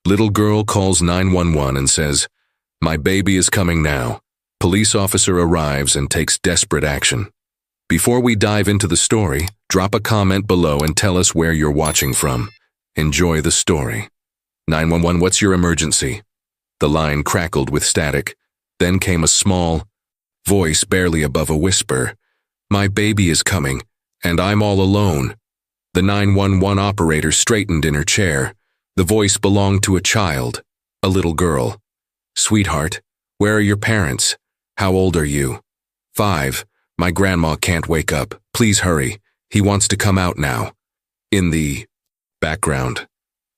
Little girl calls 911 and says, "My baby is coming now." Police officer arrives and takes desperate action. Before we dive into the story, drop a comment below and tell us where you're watching from. Enjoy the story. 911, what's your emergency? The line crackled with static. Then came a small voice barely above a whisper. "My baby is coming, and I'm all alone." The 911 operator straightened in her chair. The voice belonged to a child, a little girl. "Sweetheart, where are your parents? How old are you?" "5. My grandma can't wake up. Please hurry. He wants to come out now." In the background,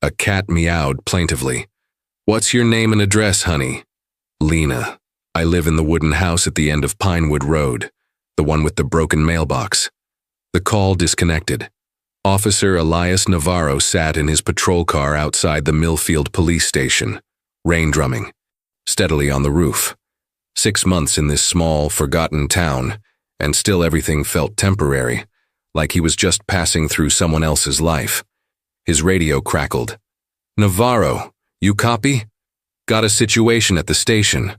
a cat meowed plaintively. "What's your name and address, honey?" "Lena. I live in the wooden house at the end of Pinewood Road, the one with the broken mailbox." The call disconnected. Officer Elias Navarro sat in his patrol car outside the Millfield police station, rain drumming steadily on the roof. 6 months in this small, forgotten town, and still everything felt temporary, like he was just passing through someone else's life. His radio crackled. "Navarro, you copy? Got a situation at the station."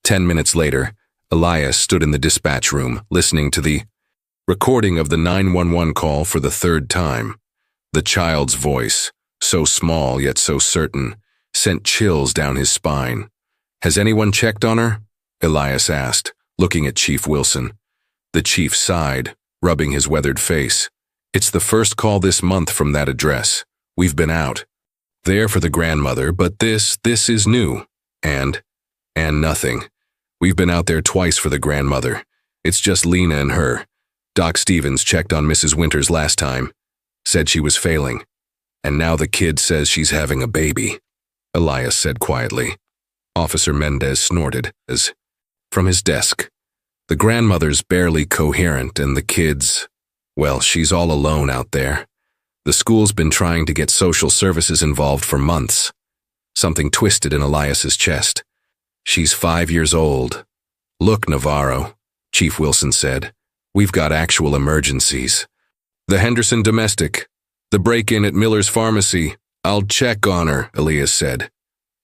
10 minutes later, Elias stood in the dispatch room, listening to the recording of the 911 call for the third time. The child's voice, so small yet so certain, sent chills down his spine. "Has anyone checked on her?" Elias asked, looking at Chief Wilson. The chief sighed, rubbing his weathered face. "It's the first call this month from that address. We've been out there for the grandmother, but this is new. And nothing. We've been out there twice for the grandmother. It's just Lena and her. Doc Stevens checked on Mrs. Winters last time, said she was failing. And now the kid says she's having a baby," Elias said quietly. Officer Mendez snorted as from his desk. "The grandmother's barely coherent and the kid's, well, she's all alone out there. The school's been trying to get social services involved for months." Something twisted in Elias's chest. "She's 5 years old." "Look, Navarro," Chief Wilson said, "we've got actual emergencies. The Henderson domestic, the break-in at Miller's Pharmacy. I'll check on her," Elias said.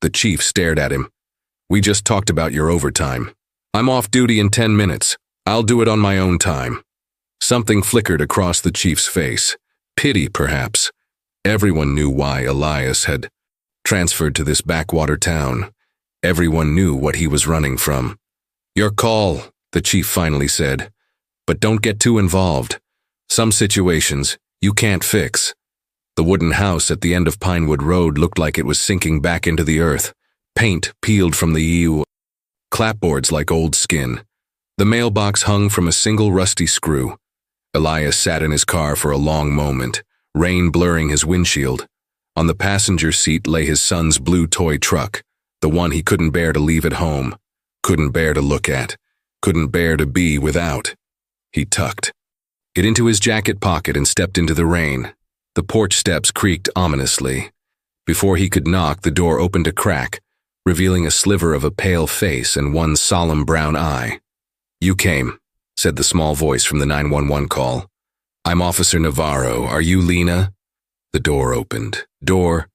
The chief stared at him. "We just talked about your overtime. I'm off duty in 10 minutes. I'll do it on my own time." Something flickered across the chief's face. Pity, perhaps. Everyone knew why Elias had transferred to this backwater town. Everyone knew what he was running from. "Your call," the chief finally said. "But don't get too involved. Some situations you can't fix." The wooden house at the end of Pinewood Road looked like it was sinking back into the earth. Paint peeled from the EU, clapboards like old skin. The mailbox hung from a single rusty screw. Elias sat in his car for a long moment, rain blurring his windshield. On the passenger seat lay his son's blue toy truck, the one he couldn't bear to leave at home, couldn't bear to look at, couldn't bear to be without. He tucked it into his jacket pocket and stepped into the rain. The porch steps creaked ominously. Before he could knock, the door opened a crack, revealing a sliver of a pale face and one solemn brown eye. "You came," said the small voice from the 911 call. "I'm Officer Navarro. Are you Lena?" The door opened. Door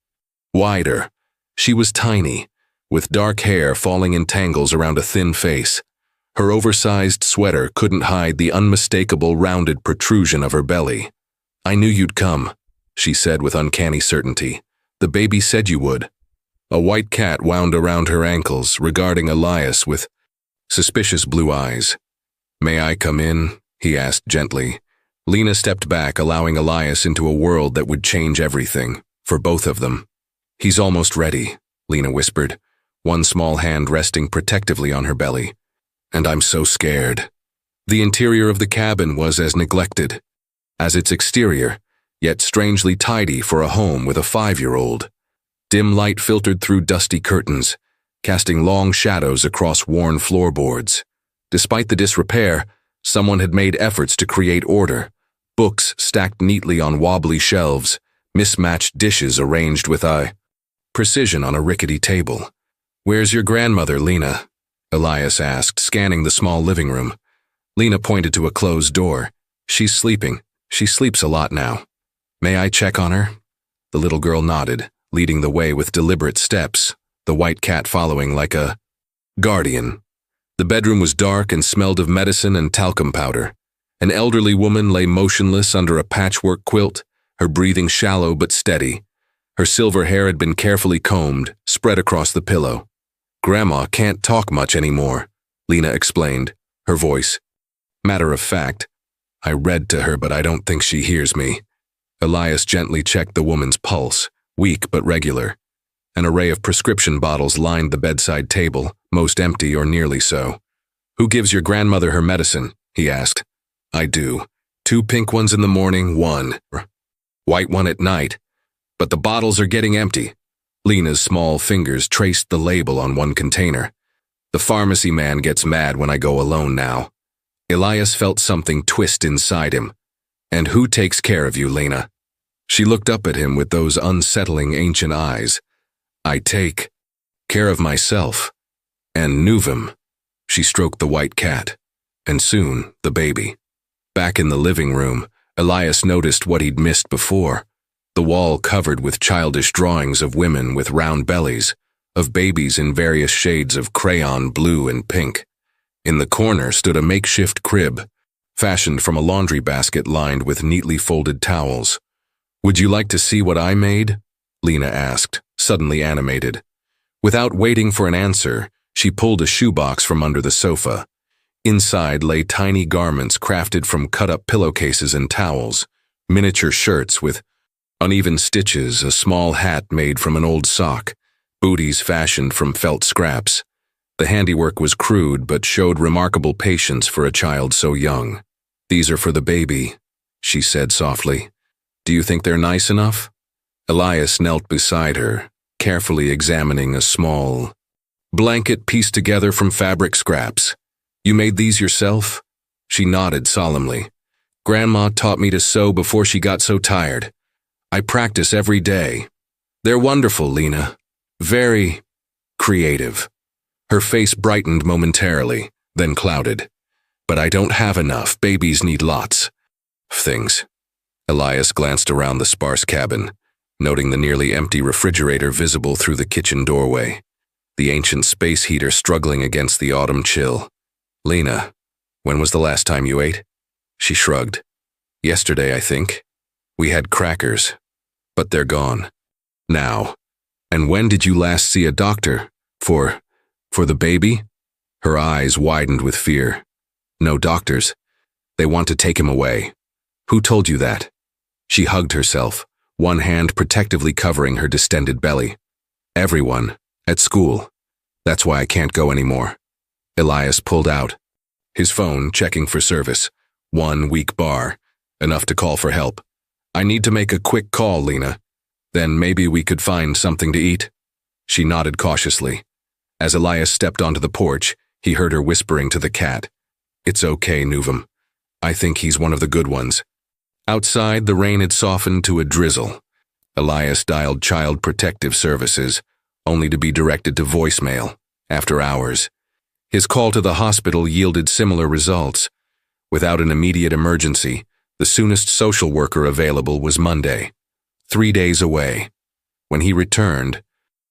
wider. She was tiny, with dark hair falling in tangles around a thin face. Her oversized sweater couldn't hide the unmistakable rounded protrusion of her belly. "I knew you'd come," she said with uncanny certainty. "The baby said you would." A white cat wound around her ankles, regarding Elias with suspicious blue eyes. "May I come in?" he asked gently. Lena stepped back, allowing Elias into a world that would change everything, for both of them. "He's almost ready," Lena whispered, one small hand resting protectively on her belly. "And I'm so scared." The interior of the cabin was as neglected as its exterior, yet strangely tidy for a home with a 5-year-old. Dim light filtered through dusty curtains, casting long shadows across worn floorboards. Despite the disrepair, someone had made efforts to create order. Books stacked neatly on wobbly shelves, mismatched dishes arranged with precision on a rickety table. "Where's your grandmother, Lena?" Elias asked, scanning the small living room. Lena pointed to a closed door. "She's sleeping. She sleeps a lot now." "May I check on her?" The little girl nodded, leading the way with deliberate steps, the white cat following like a guardian. The bedroom was dark and smelled of medicine and talcum powder. An elderly woman lay motionless under a patchwork quilt, her breathing shallow but steady. Her silver hair had been carefully combed, spread across the pillow. "Grandma can't talk much anymore," Lena explained, her voice matter of fact. "I read to her, but I don't think she hears me." Elias gently checked the woman's pulse, weak but regular. An array of prescription bottles lined the bedside table, most empty or nearly so. "Who gives your grandmother her medicine?" he asked. "I do. 2 pink ones in the morning, 1 white one at night. But the bottles are getting empty." Lena's small fingers traced the label on one container. "The pharmacy man gets mad when I go alone now." Elias felt something twist inside him. "And who takes care of you, Lena?" She looked up at him with those unsettling ancient eyes. "I take care of myself. And Nuvum." She stroked the white cat. "And soon, the baby." Back in the living room, Elias noticed what he'd missed before. The wall covered with childish drawings of women with round bellies, of babies in various shades of crayon blue and pink. In the corner stood a makeshift crib, fashioned from a laundry basket lined with neatly folded towels. "Would you like to see what I made?" Lena asked, suddenly animated. Without waiting for an answer, she pulled a shoebox from under the sofa. Inside lay tiny garments crafted from cut-up pillowcases and towels, miniature shirts with uneven stitches, a small hat made from an old sock, booties fashioned from felt scraps. The handiwork was crude but showed remarkable patience for a child so young. "These are for the baby," she said softly. "Do you think they're nice enough?" Elias knelt beside her, carefully examining a small blanket pieced together from fabric scraps. "You made these yourself?" She nodded solemnly. "Grandma taught me to sew before she got so tired. I practice every day. They're wonderful, Lena. Very creative." Her face brightened momentarily, then clouded. "But I don't have enough. Babies need lots of things." Elias glanced around the sparse cabin, noting the nearly empty refrigerator visible through the kitchen doorway, the ancient space heater struggling against the autumn chill. "Lena, when was the last time you ate?" She shrugged. "Yesterday, I think. We had crackers, but they're gone now." "And when did you last see a doctor? For the baby?" Her eyes widened with fear. "No doctors. They want to take him away." "Who told you that?" She hugged herself, one hand protectively covering her distended belly. "Everyone. At school. That's why I can't go anymore." Elias pulled out his phone, checking for service. 1 weak bar, enough to call for help. "I need to make a quick call, Lena. Then maybe we could find something to eat." She nodded cautiously. As Elias stepped onto the porch, he heard her whispering to the cat. "It's okay, Nuvum. I think he's one of the good ones." Outside, the rain had softened to a drizzle. Elias dialed Child Protective Services, only to be directed to voicemail, after hours. His call to the hospital yielded similar results. Without an immediate emergency, the soonest social worker available was Monday, 3 days away. When he returned,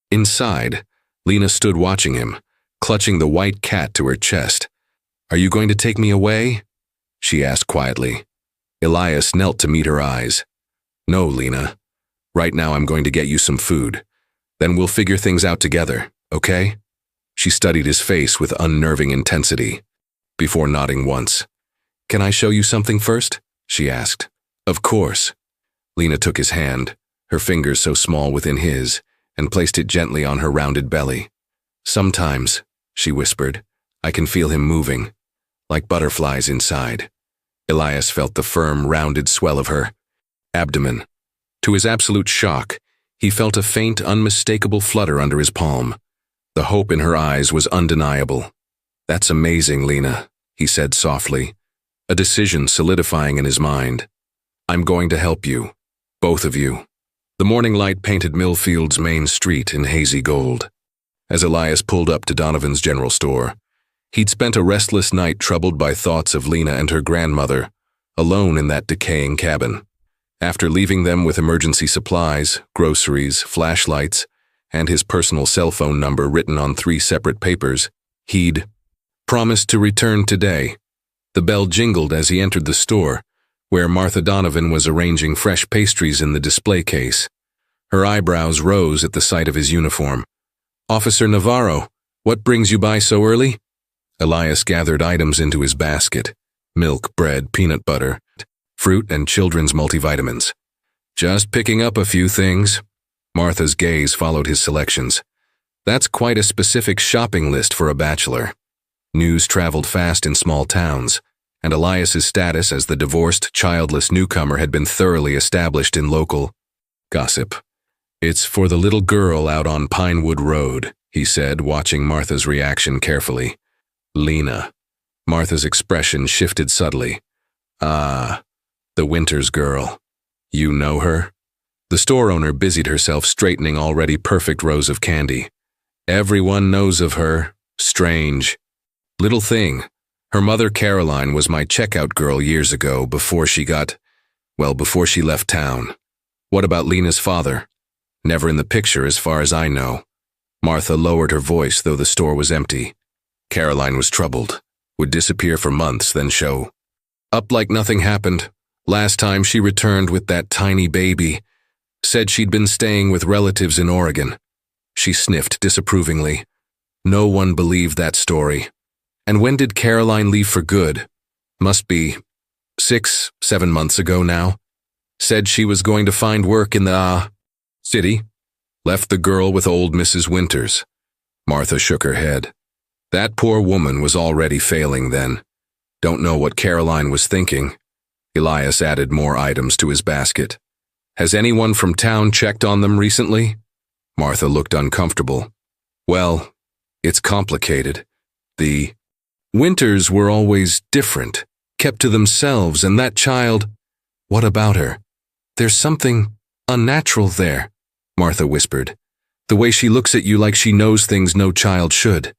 inside, Lena stood watching him, clutching the white cat to her chest. "Are you going to take me away?" she asked quietly. Elias knelt to meet her eyes. "No, Lena. Right now I'm going to get you some food. Then we'll figure things out together, okay?" She studied his face with unnerving intensity, before nodding once. "Can I show you something first?" she asked. "Of course." Lena took his hand, her fingers so small within his, and placed it gently on her rounded belly. "Sometimes," she whispered, "I can feel him moving, like butterflies inside." Elias felt the firm, rounded swell of her abdomen. To his absolute shock, he felt a faint, unmistakable flutter under his palm. The hope in her eyes was undeniable. "That's amazing, Lena," he said softly, a decision solidifying in his mind. "I'm going to help you, both of you." The morning light painted Millfield's main street in hazy gold. As Elias pulled up to Donovan's general store, he'd spent a restless night troubled by thoughts of Lena and her grandmother, alone in that decaying cabin. After leaving them with emergency supplies, groceries, flashlights, and his personal cell phone number written on 3 separate papers, he'd promised to return today. The bell jingled as he entered the store, where Martha Donovan was arranging fresh pastries in the display case. Her eyebrows rose at the sight of his uniform. "Officer Navarro, what brings you by so early?" Elias gathered items into his basket: milk, bread, peanut butter, fruit, and children's multivitamins. "Just picking up a few things." Martha's gaze followed his selections. "That's quite a specific shopping list for a bachelor." News traveled fast in small towns, and Elias's status as the divorced, childless newcomer had been thoroughly established in local gossip. "It's for the little girl out on Pinewood Road," he said, watching Martha's reaction carefully. "Lena." Martha's expression shifted subtly. "Ah, the Winters girl. You know her?" The store owner busied herself straightening already perfect rows of candy. "Everyone knows of her. Strange. Little thing. Her mother Caroline was my checkout girl years ago before she left town." "What about Lena's father?" "Never in the picture as far as I know." Martha lowered her voice, though the store was empty. "Caroline was troubled. Would disappear for months, then show up like nothing happened. Last time she returned with that tiny baby. Said she'd been staying with relatives in Oregon." She sniffed disapprovingly. No one believed that story. "And when did Caroline leave for good?" "Must be 6, 7 months ago now. Said she was going to find work in the city. Left the girl with old Mrs. Winters." Martha shook her head. "That poor woman was already failing then. Don't know what Caroline was thinking." Elias added more items to his basket. "Has anyone from town checked on them recently?" Martha looked uncomfortable. "Well, it's complicated. The Winters were always different, kept to themselves, and that child—" "What about her?" "There's something unnatural there," Martha whispered. "The way she looks at you like she knows things no child should.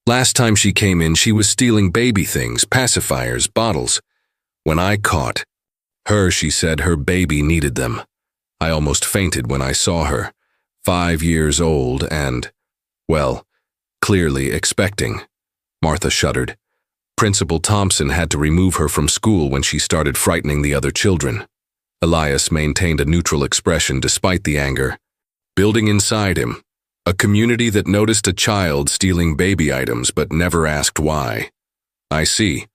Last time she came in, she was stealing baby things, pacifiers, bottles. When I caught her, she said her baby needed them. I almost fainted when I saw her. 5 years old and, well, clearly expecting." Martha shuddered. "Principal Thompson had to remove her from school when she started frightening the other children." Elias maintained a neutral expression despite the anger. Building inside him, a community that noticed a child stealing baby items but never asked why. "I see.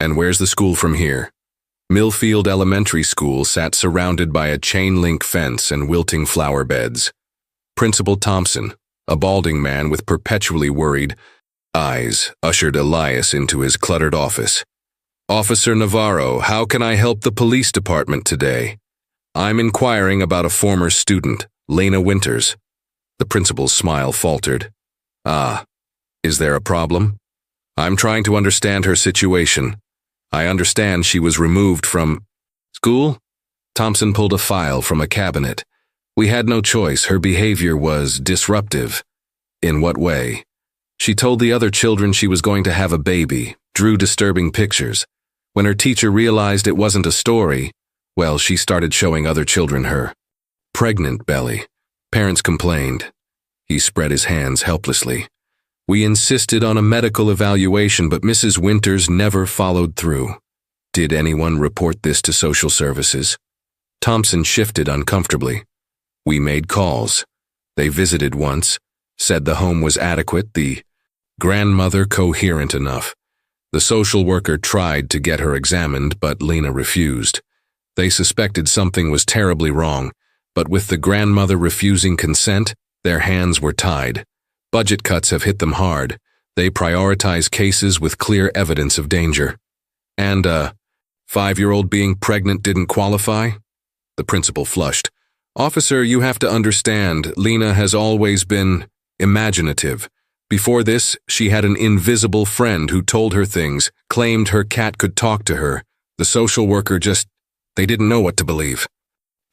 And where's the school from here?" Millfield Elementary School sat surrounded by a chain-link fence and wilting flower beds. Principal Thompson, a balding man with perpetually worried eyes, ushered Elias into his cluttered office. "Officer Navarro, how can I help the police department today?" "I'm inquiring about a former student, Lena Winters." The principal's smile faltered. "Ah, is there a problem?" "I'm trying to understand her situation. I understand she was removed from school." Thompson pulled a file from a cabinet. "We had no choice. Her behavior was disruptive." "In what way?" "She told the other children she was going to have a baby, drew disturbing pictures. When her teacher realized it wasn't a story, well, she started showing other children her pregnant belly. Parents complained." He spread his hands helplessly. "We insisted on a medical evaluation, but Mrs. Winters never followed through." "Did anyone report this to social services?" Thompson shifted uncomfortably. "We made calls. They visited once, said the home was adequate, the grandmother coherent enough. The social worker tried to get her examined, but Lena refused. They suspected something was terribly wrong, but with the grandmother refusing consent, their hands were tied. Budget cuts have hit them hard. They prioritize cases with clear evidence of danger." "And a 5-year-old being pregnant didn't qualify?" The principal flushed. "Officer, you have to understand, Lena has always been imaginative. Before this, she had an invisible friend who told her things, claimed her cat could talk to her. The social worker they didn't know what to believe."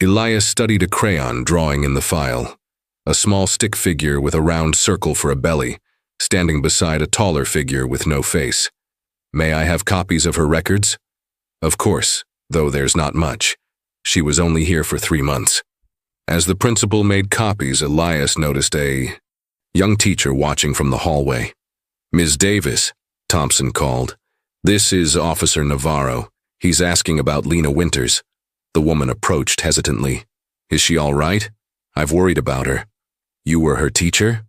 Elias studied a crayon drawing in the file. A small stick figure with a round circle for a belly, standing beside a taller figure with no face. "May I have copies of her records?" "Of course, though there's not much. She was only here for 3 months. As the principal made copies, Elias noticed a young teacher watching from the hallway. "Ms. Davis," Thompson called. "This is Officer Navarro. He's asking about Lena Winters." The woman approached hesitantly. "Is she all right? I've worried about her." "You were her teacher?"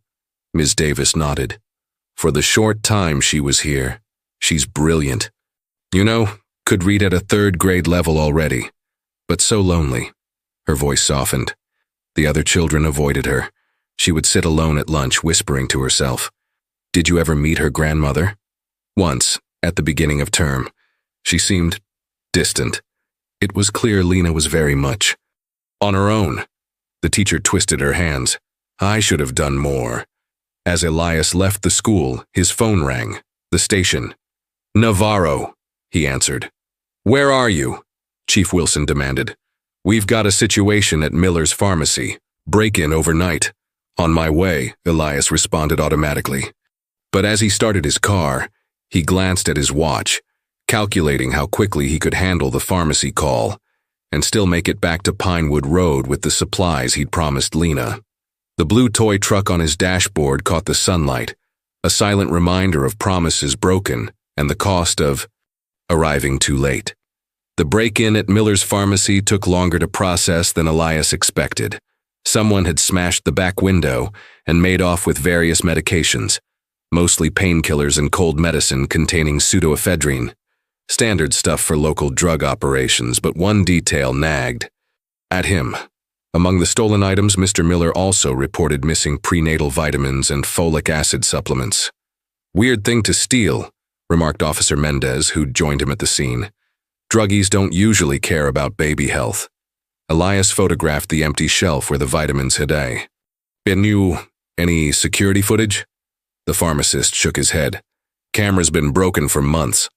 Ms. Davis nodded. "For the short time she was here. She's brilliant. You know, could read at a 3rd grade level already. But so lonely." Her voice softened. The other children avoided her. She would sit alone at lunch, whispering to herself. "Did you ever meet her grandmother?" "Once, at the beginning of term. She seemed distant. It was clear Lena was very much on her own." The teacher twisted her hands. "I should have done more." As Elias left the school, his phone rang. The station. "Navarro," he answered. "Where are you?" Chief Wilson demanded. "We've got a situation at Miller's Pharmacy. Break-in overnight." "On my way," Elias responded automatically. But as he started his car, he glanced at his watch, calculating how quickly he could handle the pharmacy call and still make it back to Pinewood Road with the supplies he'd promised Lena. The blue toy truck on his dashboard caught the sunlight, a silent reminder of promises broken and the cost of arriving too late. The break-in at Miller's Pharmacy took longer to process than Elias expected. Someone had smashed the back window and made off with various medications, mostly painkillers and cold medicine containing pseudoephedrine. Standard stuff for local drug operations, but one detail nagged at him. Among the stolen items, Mr. Miller also reported missing prenatal vitamins and folic acid supplements. "Weird thing to steal," remarked Officer Mendez, who'd joined him at the scene. "Druggies don't usually care about baby health." Elias photographed the empty shelf where the vitamins had any security footage? The pharmacist shook his head. "Camera's been broken for months."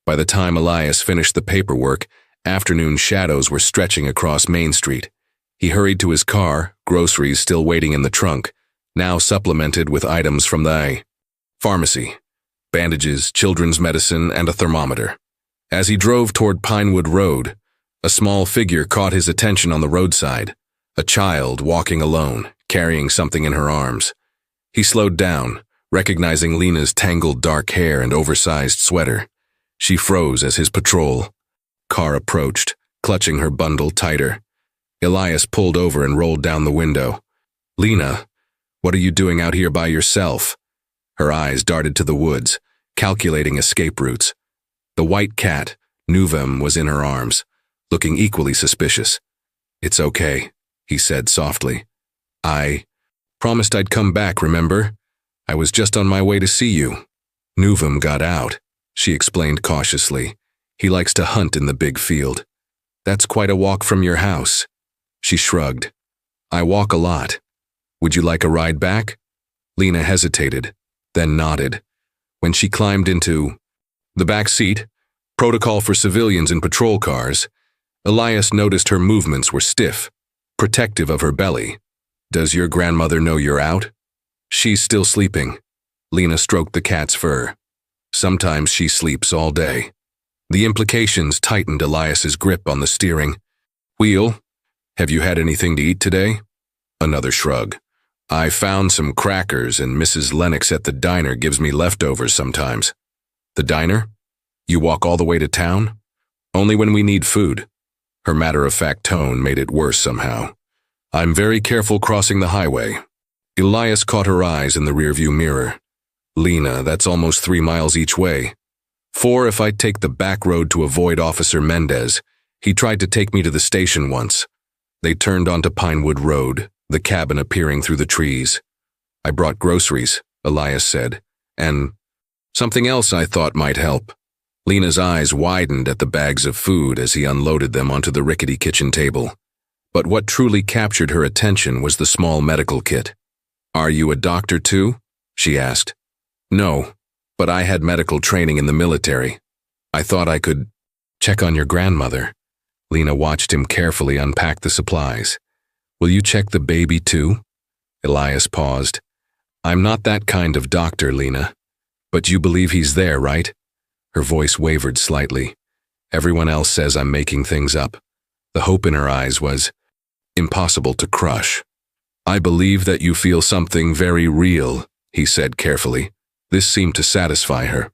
By the time Elias finished the paperwork, afternoon shadows were stretching across Main Street. He hurried to his car, groceries still waiting in the trunk, now supplemented with items from the pharmacy: bandages, children's medicine, and a thermometer. As he drove toward Pinewood Road, a small figure caught his attention on the roadside, a child walking alone, carrying something in her arms. He slowed down, recognizing Lena's tangled dark hair and oversized sweater. She froze as his patrol car approached, clutching her bundle tighter. Elias pulled over and rolled down the window. "Lena, what are you doing out here by yourself?" Her eyes darted to the woods, calculating escape routes. The white cat, Nuvem, was in her arms, looking equally suspicious. "It's okay," he said softly. "I promised I'd come back, remember? I was just on my way to see you." "Nuvem got out," she explained cautiously. "He likes to hunt in the big field." "That's quite a walk from your house." She shrugged. "I walk a lot. Would you like a ride back?" Lena hesitated, then nodded. When she climbed into the back seat, protocol for civilians in patrol cars, Elias noticed her movements were stiff, protective of her belly. "Does your grandmother know you're out?" "She's still sleeping." Lena stroked the cat's fur. "Sometimes she sleeps all day." The implications tightened Elias's grip on the steering wheel. "Have you had anything to eat today?" Another shrug. "I found some crackers and Mrs. Lennox at the diner gives me leftovers sometimes." "The diner? You walk all the way to town?" "Only when we need food." Her matter-of-fact tone made it worse somehow. "I'm very careful crossing the highway." Elias caught her eyes in the rearview mirror. "Lena, that's almost 3 miles each way. 4 if I take the back road to avoid Officer Mendez. He tried to take me to the station once." They turned onto Pinewood Road, the cabin appearing through the trees. "I brought groceries," Elias said, "and something else I thought might help." Lena's eyes widened at the bags of food as he unloaded them onto the rickety kitchen table. But what truly captured her attention was the small medical kit. "Are you a doctor too?" she asked. "No, but I had medical training in the military. I thought I could check on your grandmother." Lena watched him carefully unpack the supplies. "Will you check the baby too?" Elias paused. "I'm not that kind of doctor, Lena. But you believe he's there, right?" Her voice wavered slightly. "Everyone else says I'm making things up." The hope in her eyes was impossible to crush. "I believe that you feel something very real," he said carefully. This seemed to satisfy her.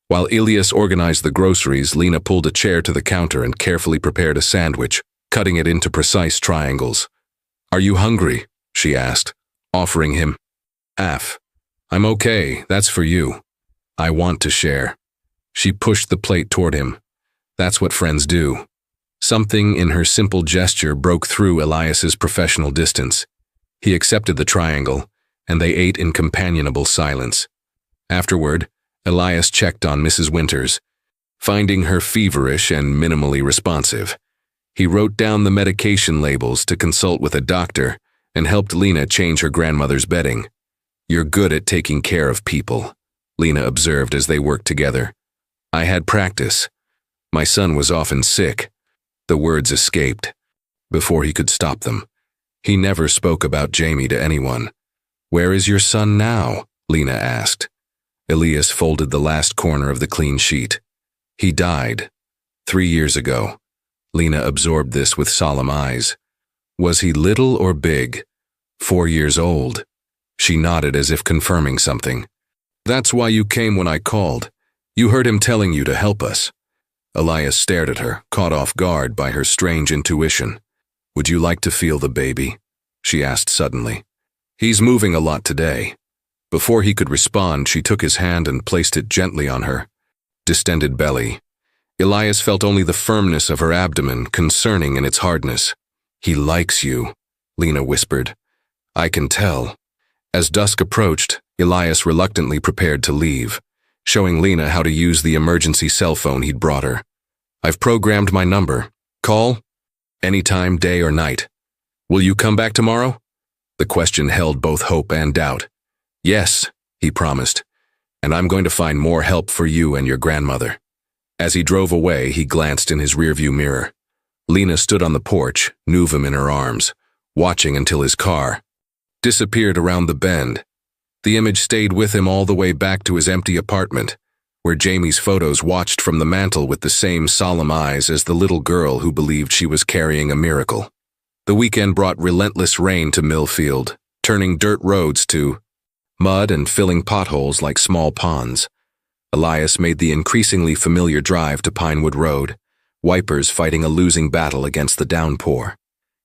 While Elias organized the groceries, Lena pulled a chair to the counter and carefully prepared a sandwich, cutting it into precise triangles. "Are you hungry?" she asked, offering him half. "I'm okay, that's for you. I want to share." She pushed the plate toward him. That's what friends do. Something in her simple gesture broke through Elias's professional distance. He accepted the triangle, and they ate in companionable silence. Afterward, Elias checked on Mrs. Winters, finding her feverish and minimally responsive. He wrote down the medication labels to consult with a doctor and helped Lena change her grandmother's bedding. "You're good at taking care of people," Lena observed as they worked together. "I had practice. My son was often sick." The words escaped before he could stop them. He never spoke about Jamie to anyone. "Where is your son now?" Lena asked. Elias folded the last corner of the clean sheet. "He died 3 years ago." Lena absorbed this with solemn eyes. "Was he little or big?" 4 years old. She nodded as if confirming something. "That's why you came when I called. You heard him telling you to help us." Elias stared at her, caught off guard by her strange intuition. "Would you like to feel the baby?" she asked suddenly. "He's moving a lot today." Before he could respond, she took his hand and placed it gently on her distended belly. Elias felt only the firmness of her abdomen, concerning in its hardness. "He likes you," Lena whispered. "I can tell." As dusk approached, Elias reluctantly prepared to leave, showing Lena how to use the emergency cell phone he'd brought her. "I've programmed my number. Call anytime, day or night. Will you come back tomorrow?" The question held both hope and doubt. "Yes," he promised, "and I'm going to find more help for you and your grandmother." As he drove away, he glanced in his rearview mirror. Lena stood on the porch, Nuvum in her arms, watching until his car disappeared around the bend. The image stayed with him all the way back to his empty apartment, where Jamie's photos watched from the mantel with the same solemn eyes as the little girl who believed she was carrying a miracle. The weekend brought relentless rain to Millfield, turning dirt roads to mud and filling potholes like small ponds. Elias made the increasingly familiar drive to Pinewood Road, wipers fighting a losing battle against the downpour.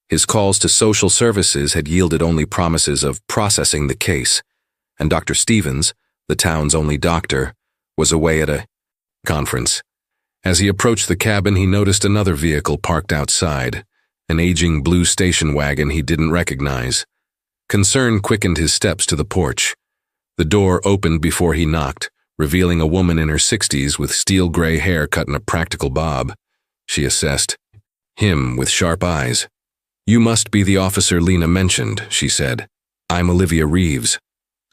His calls to social services had yielded only promises of processing the case, and Dr. Stevens, the town's only doctor, was away at a conference. As he approached the cabin, he noticed another vehicle parked outside, an aging blue station wagon he didn't recognize. Concern quickened his steps to the porch. The door opened before he knocked, revealing a woman in her 60s with steel-gray hair cut in a practical bob. She assessed him with sharp eyes. "You must be the officer Lena mentioned," she said. "I'm Olivia Reeves."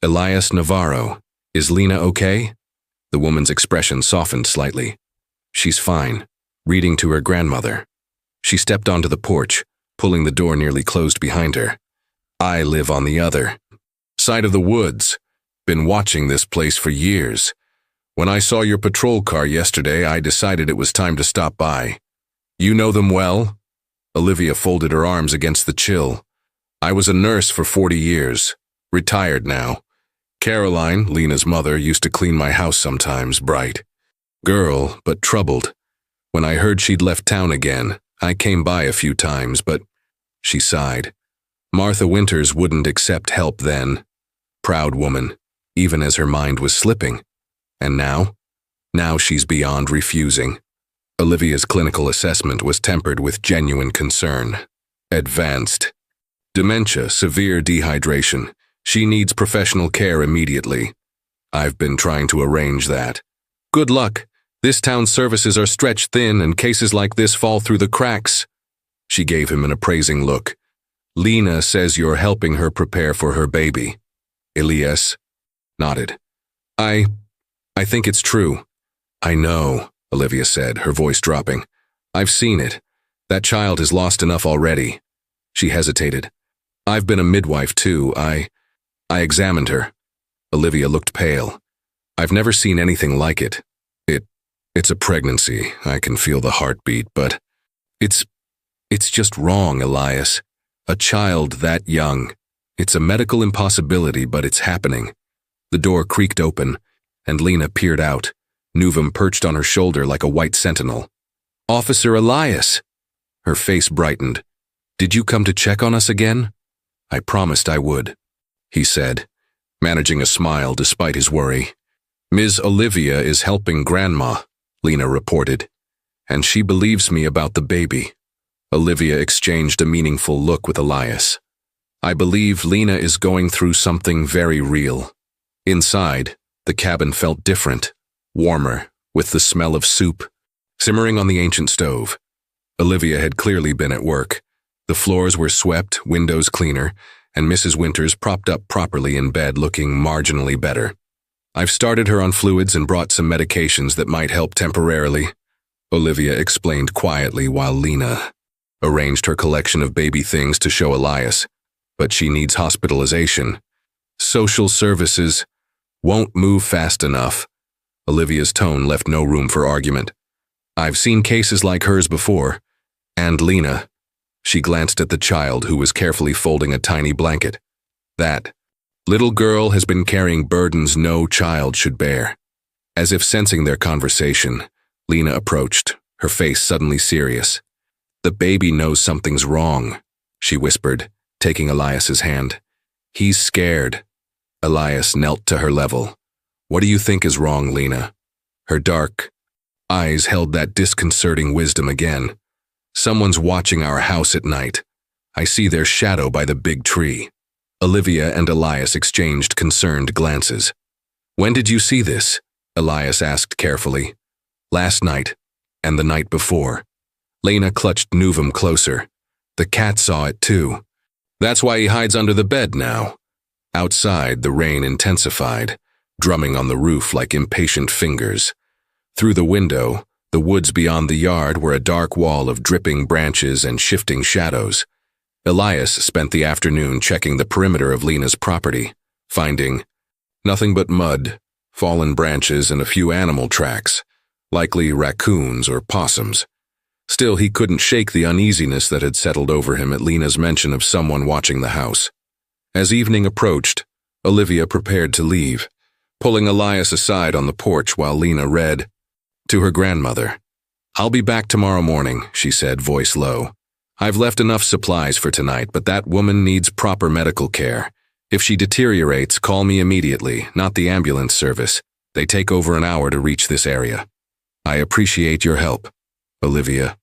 "Elias Navarro. Is Lena okay?" The woman's expression softened slightly. "She's fine," reading to her grandmother. She stepped onto the porch, pulling the door nearly closed behind her. "I live on the other side of the woods. Been watching this place for years. When I saw your patrol car yesterday, I decided it was time to stop by. You know them well?" Olivia folded her arms against the chill. "I was a nurse for 40 years. Retired now. Caroline, Lena's mother, used to clean my house sometimes, bright girl, but troubled. When I heard she'd left town again, I came by a few times, but..." She sighed. "Martha Winters wouldn't accept help then. Proud woman, even as her mind was slipping. And now? Now she's beyond refusing." Olivia's clinical assessment was tempered with genuine concern. "Advanced dementia, severe dehydration. She needs professional care immediately. I've been trying to arrange that. Good luck. This town's services are stretched thin and cases like this fall through the cracks." She gave him an appraising look. "Lena says you're helping her prepare for her baby." Elias nodded. I think it's true." "I know," Olivia said, her voice dropping. "I've seen it. That child has lost enough already." She hesitated. "I've been a midwife too. I examined her." Olivia looked pale. "I've never seen anything like it. It's a pregnancy. I can feel the heartbeat, but it's It's just wrong, Elias. A child that young. It's a medical impossibility, but it's happening. The door creaked open, and Lena peered out, Nuvum perched on her shoulder like a white sentinel. Officer Elias! Her face brightened. Did you come to check on us again? I promised I would, he said, managing a smile despite his worry. Ms. Olivia is helping Grandma, Lena reported, and she believes me about the baby. Olivia exchanged a meaningful look with Elias. I believe Lena is going through something very real. Inside, the cabin felt different, warmer, with the smell of soup simmering on the ancient stove. Olivia had clearly been at work. The floors were swept, windows cleaner, and Mrs. Winters propped up properly in bed looking marginally better. I've started her on fluids and brought some medications that might help temporarily, Olivia explained quietly while Lena arranged her collection of baby things to show Elias. But she needs hospitalization. Social services won't move fast enough. Olivia's tone left no room for argument. I've seen cases like hers before. And Lena. She glanced at the child who was carefully folding a tiny blanket. That little girl has been carrying burdens no child should bear. As if sensing their conversation, Lena approached, her face suddenly serious. The baby knows something's wrong, she whispered, taking Elias's hand. He's scared. Elias knelt to her level. What do you think is wrong, Lena? Her dark eyes held that disconcerting wisdom again. Someone's watching our house at night. I see their shadow by the big tree. Olivia and Elias exchanged concerned glances. When did you see this? Elias asked carefully. Last night, and the night before. Lena clutched Nuvum closer. The cat saw it too. That's why he hides under the bed now. Outside, the rain intensified, drumming on the roof like impatient fingers. Through the window, the woods beyond the yard were a dark wall of dripping branches and shifting shadows. Elias spent the afternoon checking the perimeter of Lena's property, finding nothing but mud, fallen branches, and a few animal tracks, likely raccoons or possums. Still, he couldn't shake the uneasiness that had settled over him at Lena's mention of someone watching the house. As evening approached, Olivia prepared to leave, pulling Elias aside on the porch while Lena read to her grandmother. I'll be back tomorrow morning, she said, voice low. I've left enough supplies for tonight, but that woman needs proper medical care. If she deteriorates, call me immediately, not the ambulance service. They take over an hour to reach this area. I appreciate your help. Olivia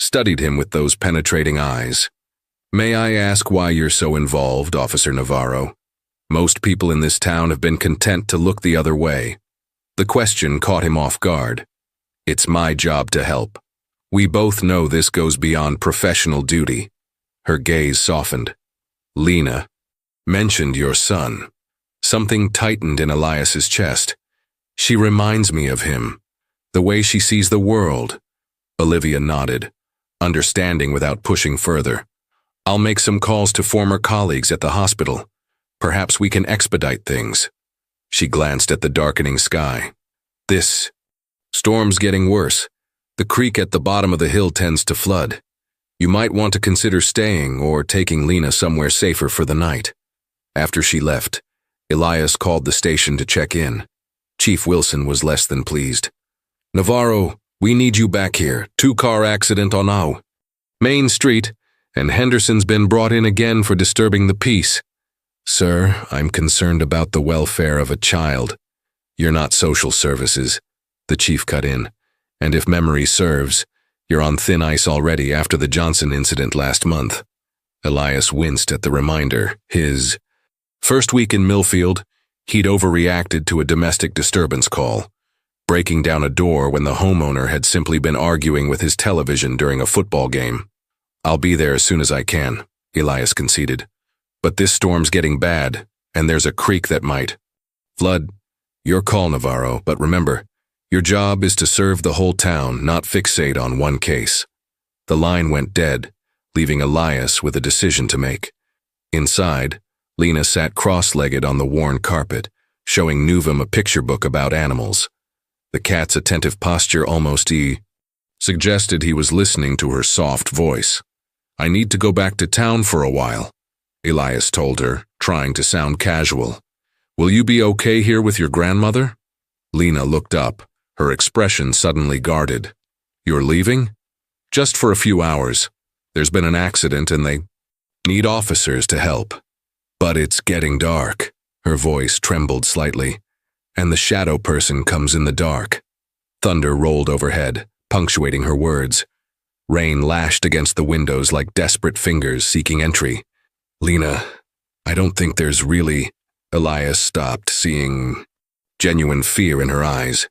studied him with those penetrating eyes. May I ask why you're so involved, Officer Navarro? Most people in this town have been content to look the other way. The question caught him off guard. It's my job to help. We both know this goes beyond professional duty. Her gaze softened. Lena mentioned your son. Something tightened in Elias's chest. She reminds me of him. The way she sees the world. Olivia nodded, understanding without pushing further. I'll make some calls to former colleagues at the hospital. Perhaps we can expedite things. She glanced at the darkening sky. This storm's getting worse. The creek at the bottom of the hill tends to flood. You might want to consider staying or taking Lena somewhere safer for the night. After she left, Elias called the station to check in. Chief Wilson was less than pleased. Navarro, we need you back here. 2-car accident on Main Street, and Henderson's been brought in again for disturbing the peace. Sir, I'm concerned about the welfare of a child. You're not social services, the chief cut in. And if memory serves, you're on thin ice already after the Johnson incident last month. Elias winced at the reminder. His first week in Millfield, he'd overreacted to a domestic disturbance call, breaking down a door when the homeowner had simply been arguing with his television during a football game. I'll be there as soon as I can, Elias conceded. But this storm's getting bad, and there's a creek that might flood. Your call, Navarro, but remember, your job is to serve the whole town, not fixate on one case. The line went dead, leaving Elias with a decision to make. Inside, Lena sat cross-legged on the worn carpet, showing Nuvum a picture book about animals. The cat's attentive posture almost suggested he was listening to her soft voice. I need to go back to town for a while, Elias told her, trying to sound casual. Will you be okay here with your grandmother? Lena looked up, her expression suddenly guarded. You're leaving? Just for a few hours. There's been an accident and they need officers to help. But it's getting dark. Her voice trembled slightly. And the shadow person comes in the dark. Thunder rolled overhead, punctuating her words. Rain lashed against the windows like desperate fingers seeking entry. Lena, I don't think there's really... Elias stopped, seeing genuine fear in her eyes.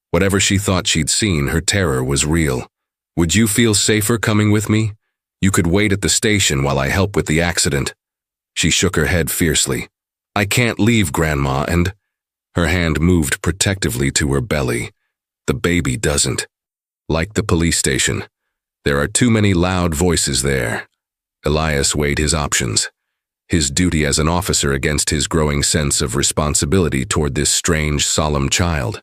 Whatever she thought she'd seen, her terror was real. Would you feel safer coming with me? You could wait at the station while I help with the accident. She shook her head fiercely. I can't leave, Grandma, and... Her hand moved protectively to her belly. The baby doesn't. Like the police station. There are too many loud voices there. Elias weighed his options. His duty as an officer against his growing sense of responsibility toward this strange, solemn child.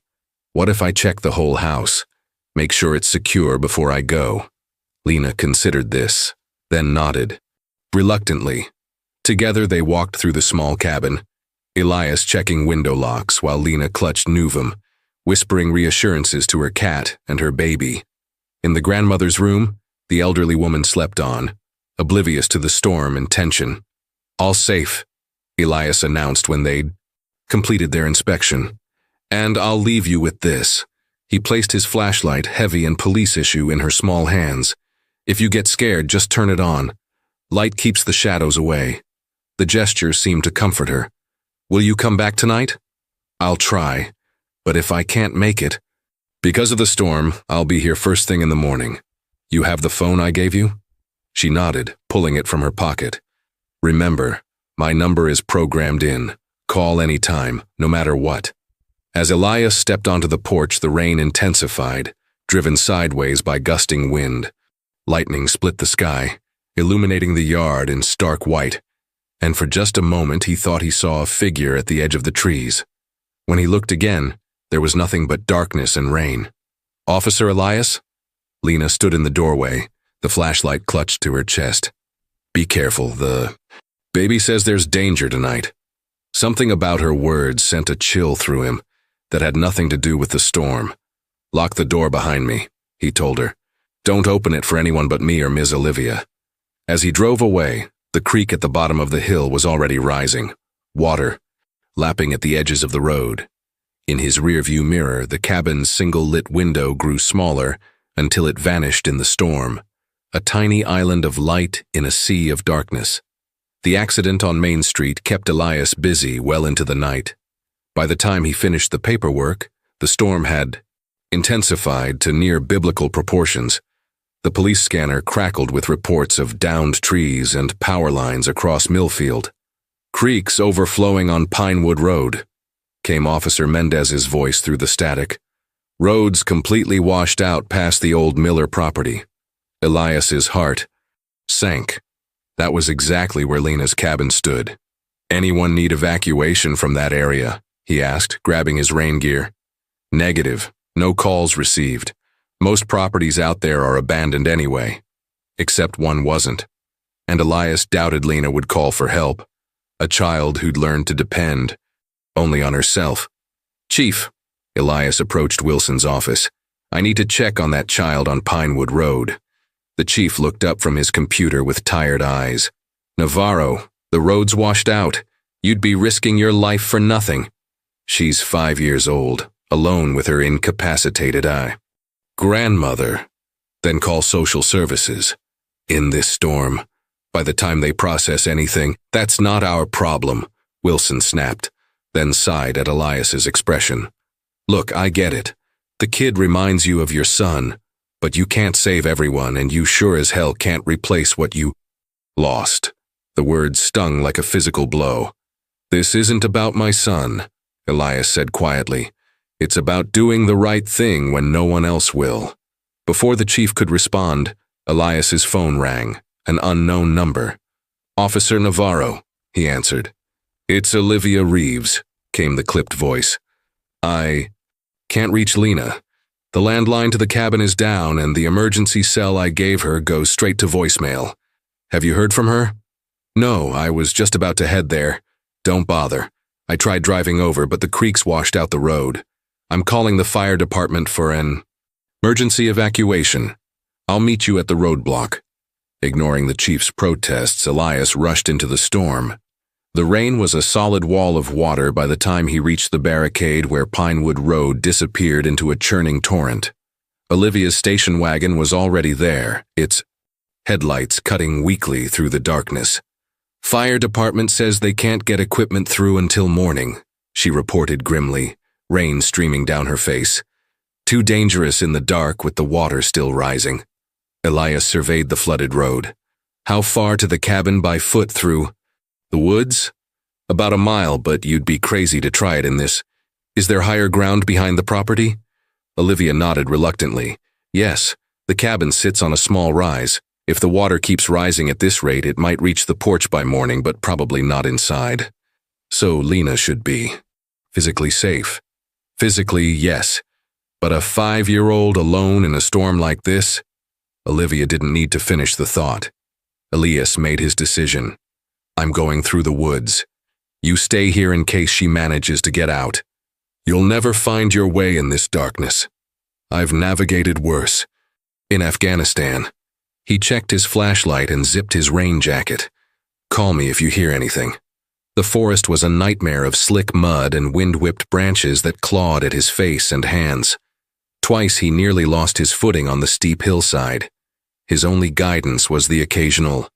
What if I check the whole house? Make sure it's secure before I go. Lena considered this, then nodded. Reluctantly. Together they walked through the small cabin, Elias checking window locks while Lena clutched Nuvum, whispering reassurances to her cat and her baby. In the grandmother's room, the elderly woman slept on, oblivious to the storm and tension. All safe, Elias announced when they'd completed their inspection. And I'll leave you with this. He placed his flashlight, heavy and police issue, in her small hands. If you get scared, just turn it on. Light keeps the shadows away. The gesture seemed to comfort her. Will you come back tonight? I'll try, but if I can't make it, because of the storm, I'll be here first thing in the morning. You have the phone I gave you? She nodded, pulling it from her pocket. Remember, my number is programmed in. Call any time, no matter what. As Elias stepped onto the porch, the rain intensified, driven sideways by gusting wind. Lightning split the sky, illuminating the yard in stark white, and for just a moment he thought he saw a figure at the edge of the trees. When he looked again, there was nothing but darkness and rain. Officer Elias? Lena stood in the doorway, the flashlight clutched to her chest. Be careful, the baby says there's danger tonight. Something about her words sent a chill through him that had nothing to do with the storm. Lock the door behind me, he told her. Don't open it for anyone but me or Ms. Olivia. As he drove away, the creek at the bottom of the hill was already rising, water, lapping at the edges of the road. In his rearview mirror, the cabin's single-lit window grew smaller until it vanished in the storm, a tiny island of light in a sea of darkness. The accident on Main Street kept Elias busy well into the night. By the time he finished the paperwork, the storm had intensified to near biblical proportions. The police scanner crackled with reports of downed trees and power lines across Millfield. Creeks overflowing on Pinewood Road, came Officer Mendez's voice through the static. Roads completely washed out past the old Miller property. Elias's heart sank. That was exactly where Lena's cabin stood. Anyone need evacuation from that area? He asked, grabbing his rain gear. Negative. No calls received. Most properties out there are abandoned anyway. Except one wasn't. And Elias doubted Lena would call for help. A child who'd learned to depend only on herself. Chief, Elias approached Wilson's office. I need to check on that child on Pinewood Road. The chief looked up from his computer with tired eyes. Navarro, the road's washed out. You'd be risking your life for nothing. She's 5 years old, alone with her incapacitated eye. Grandmother. Then call social services. In this storm. By the time they process anything, that's not our problem, Wilson snapped, then sighed at Elias's expression. Look, I get it. The kid reminds you of your son, but you can't save everyone, and you sure as hell can't replace what you lost. The words stung like a physical blow. This isn't about my son, Elias said quietly. It's about doing the right thing when no one else will. Before the chief could respond, Elias's phone rang, an unknown number. Officer Navarro, he answered. It's Olivia Reeves, came the clipped voice. I can't reach Lena. The landline to the cabin is down and the emergency cell I gave her goes straight to voicemail. Have you heard from her? No, I was just about to head there. Don't bother. I tried driving over, but the creeks washed out the road. I'm calling the fire department for an emergency evacuation. I'll meet you at the roadblock. Ignoring the chief's protests, Elias rushed into the storm. The rain was a solid wall of water by the time he reached the barricade where Pinewood Road disappeared into a churning torrent. Olivia's station wagon was already there, its headlights cutting weakly through the darkness. Fire department says they can't get equipment through until morning, she reported grimly, rain streaming down her face. Too dangerous in the dark with the water still rising. Elias surveyed the flooded road. How far to the cabin by foot through the woods? About a mile, but you'd be crazy to try it in this. Is there higher ground behind the property? Olivia nodded reluctantly. Yes, the cabin sits on a small rise. If the water keeps rising at this rate, it might reach the porch by morning, but probably not inside. So Lena should be physically safe. Physically, yes. But a 5-year-old alone in a storm like this? Olivia didn't need to finish the thought. Elias made his decision. I'm going through the woods. You stay here in case she manages to get out. You'll never find your way in this darkness. I've navigated worse. In Afghanistan. He checked his flashlight and zipped his rain jacket. Call me if you hear anything. The forest was a nightmare of slick mud and wind-whipped branches that clawed at his face and hands. Twice he nearly lost his footing on the steep hillside. His only guidance was the occasional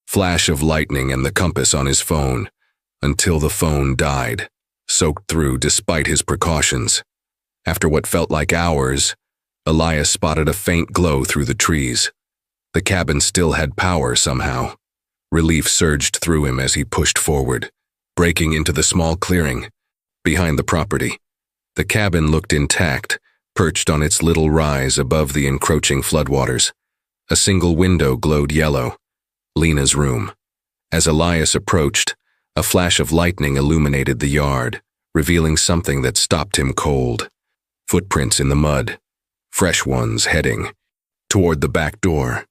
flash of lightning and the compass on his phone, until the phone died, soaked through despite his precautions. After what felt like hours, Elias spotted a faint glow through the trees. The cabin still had power somehow. Relief surged through him as he pushed forward, breaking into the small clearing behind the property. The cabin looked intact, perched on its little rise above the encroaching floodwaters. A single window glowed yellow. Lena's room. As Elias approached, a flash of lightning illuminated the yard, revealing something that stopped him cold. Footprints in the mud. Fresh ones heading toward the back door.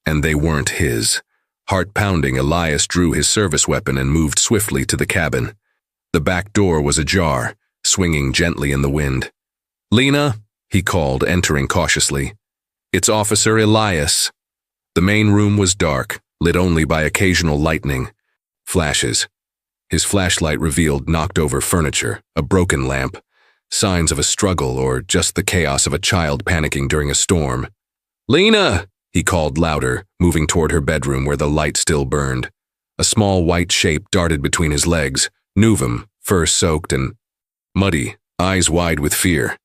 And they weren't his. Heart pounding, Elias drew his service weapon and moved swiftly to the cabin. The back door was ajar, swinging gently in the wind. Lena, he called, entering cautiously. It's Officer Elias. The main room was dark, lit only by occasional lightning. Flashes. His flashlight revealed knocked-over furniture, a broken lamp, signs of a struggle or just the chaos of a child panicking during a storm. Lena! He called louder, moving toward her bedroom where the light still burned. A small white shape darted between his legs, Nuvum, fur soaked and muddy, eyes wide with fear.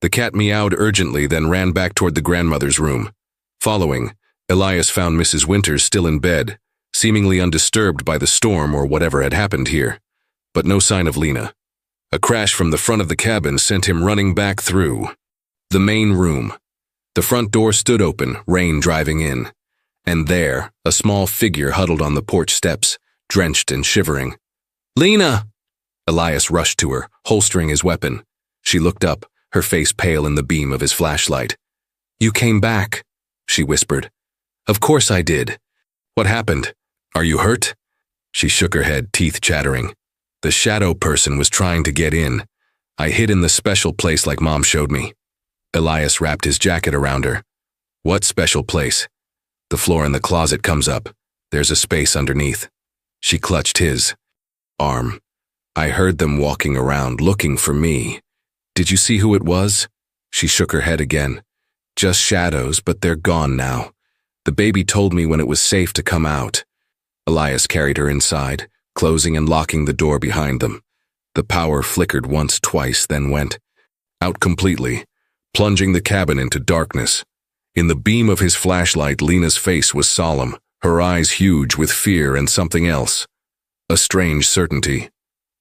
The cat meowed urgently, then ran back toward the grandmother's room. Following, Elias found Mrs. Winters still in bed, seemingly undisturbed by the storm or whatever had happened here. But no sign of Lena. A crash from the front of the cabin sent him running back through the main room. The front door stood open, rain driving in. And there, a small figure huddled on the porch steps, drenched and shivering. Lena! Elias rushed to her, holstering his weapon. She looked up, her face pale in the beam of his flashlight. You came back, she whispered. Of course I did. What happened? Are you hurt? She shook her head, teeth chattering. The shadow person was trying to get in. I hid in the special place like Mom showed me. Elias wrapped his jacket around her. What special place? The floor in the closet comes up. There's a space underneath. She clutched his arm. I heard them walking around looking for me. Did you see who it was? She shook her head again. Just shadows, but they're gone now. The baby told me when it was safe to come out. Elias carried her inside, closing and locking the door behind them. The power flickered once, twice, then went out completely, plunging the cabin into darkness. In the beam of his flashlight, Lena's face was solemn, her eyes huge with fear and something else. A strange certainty.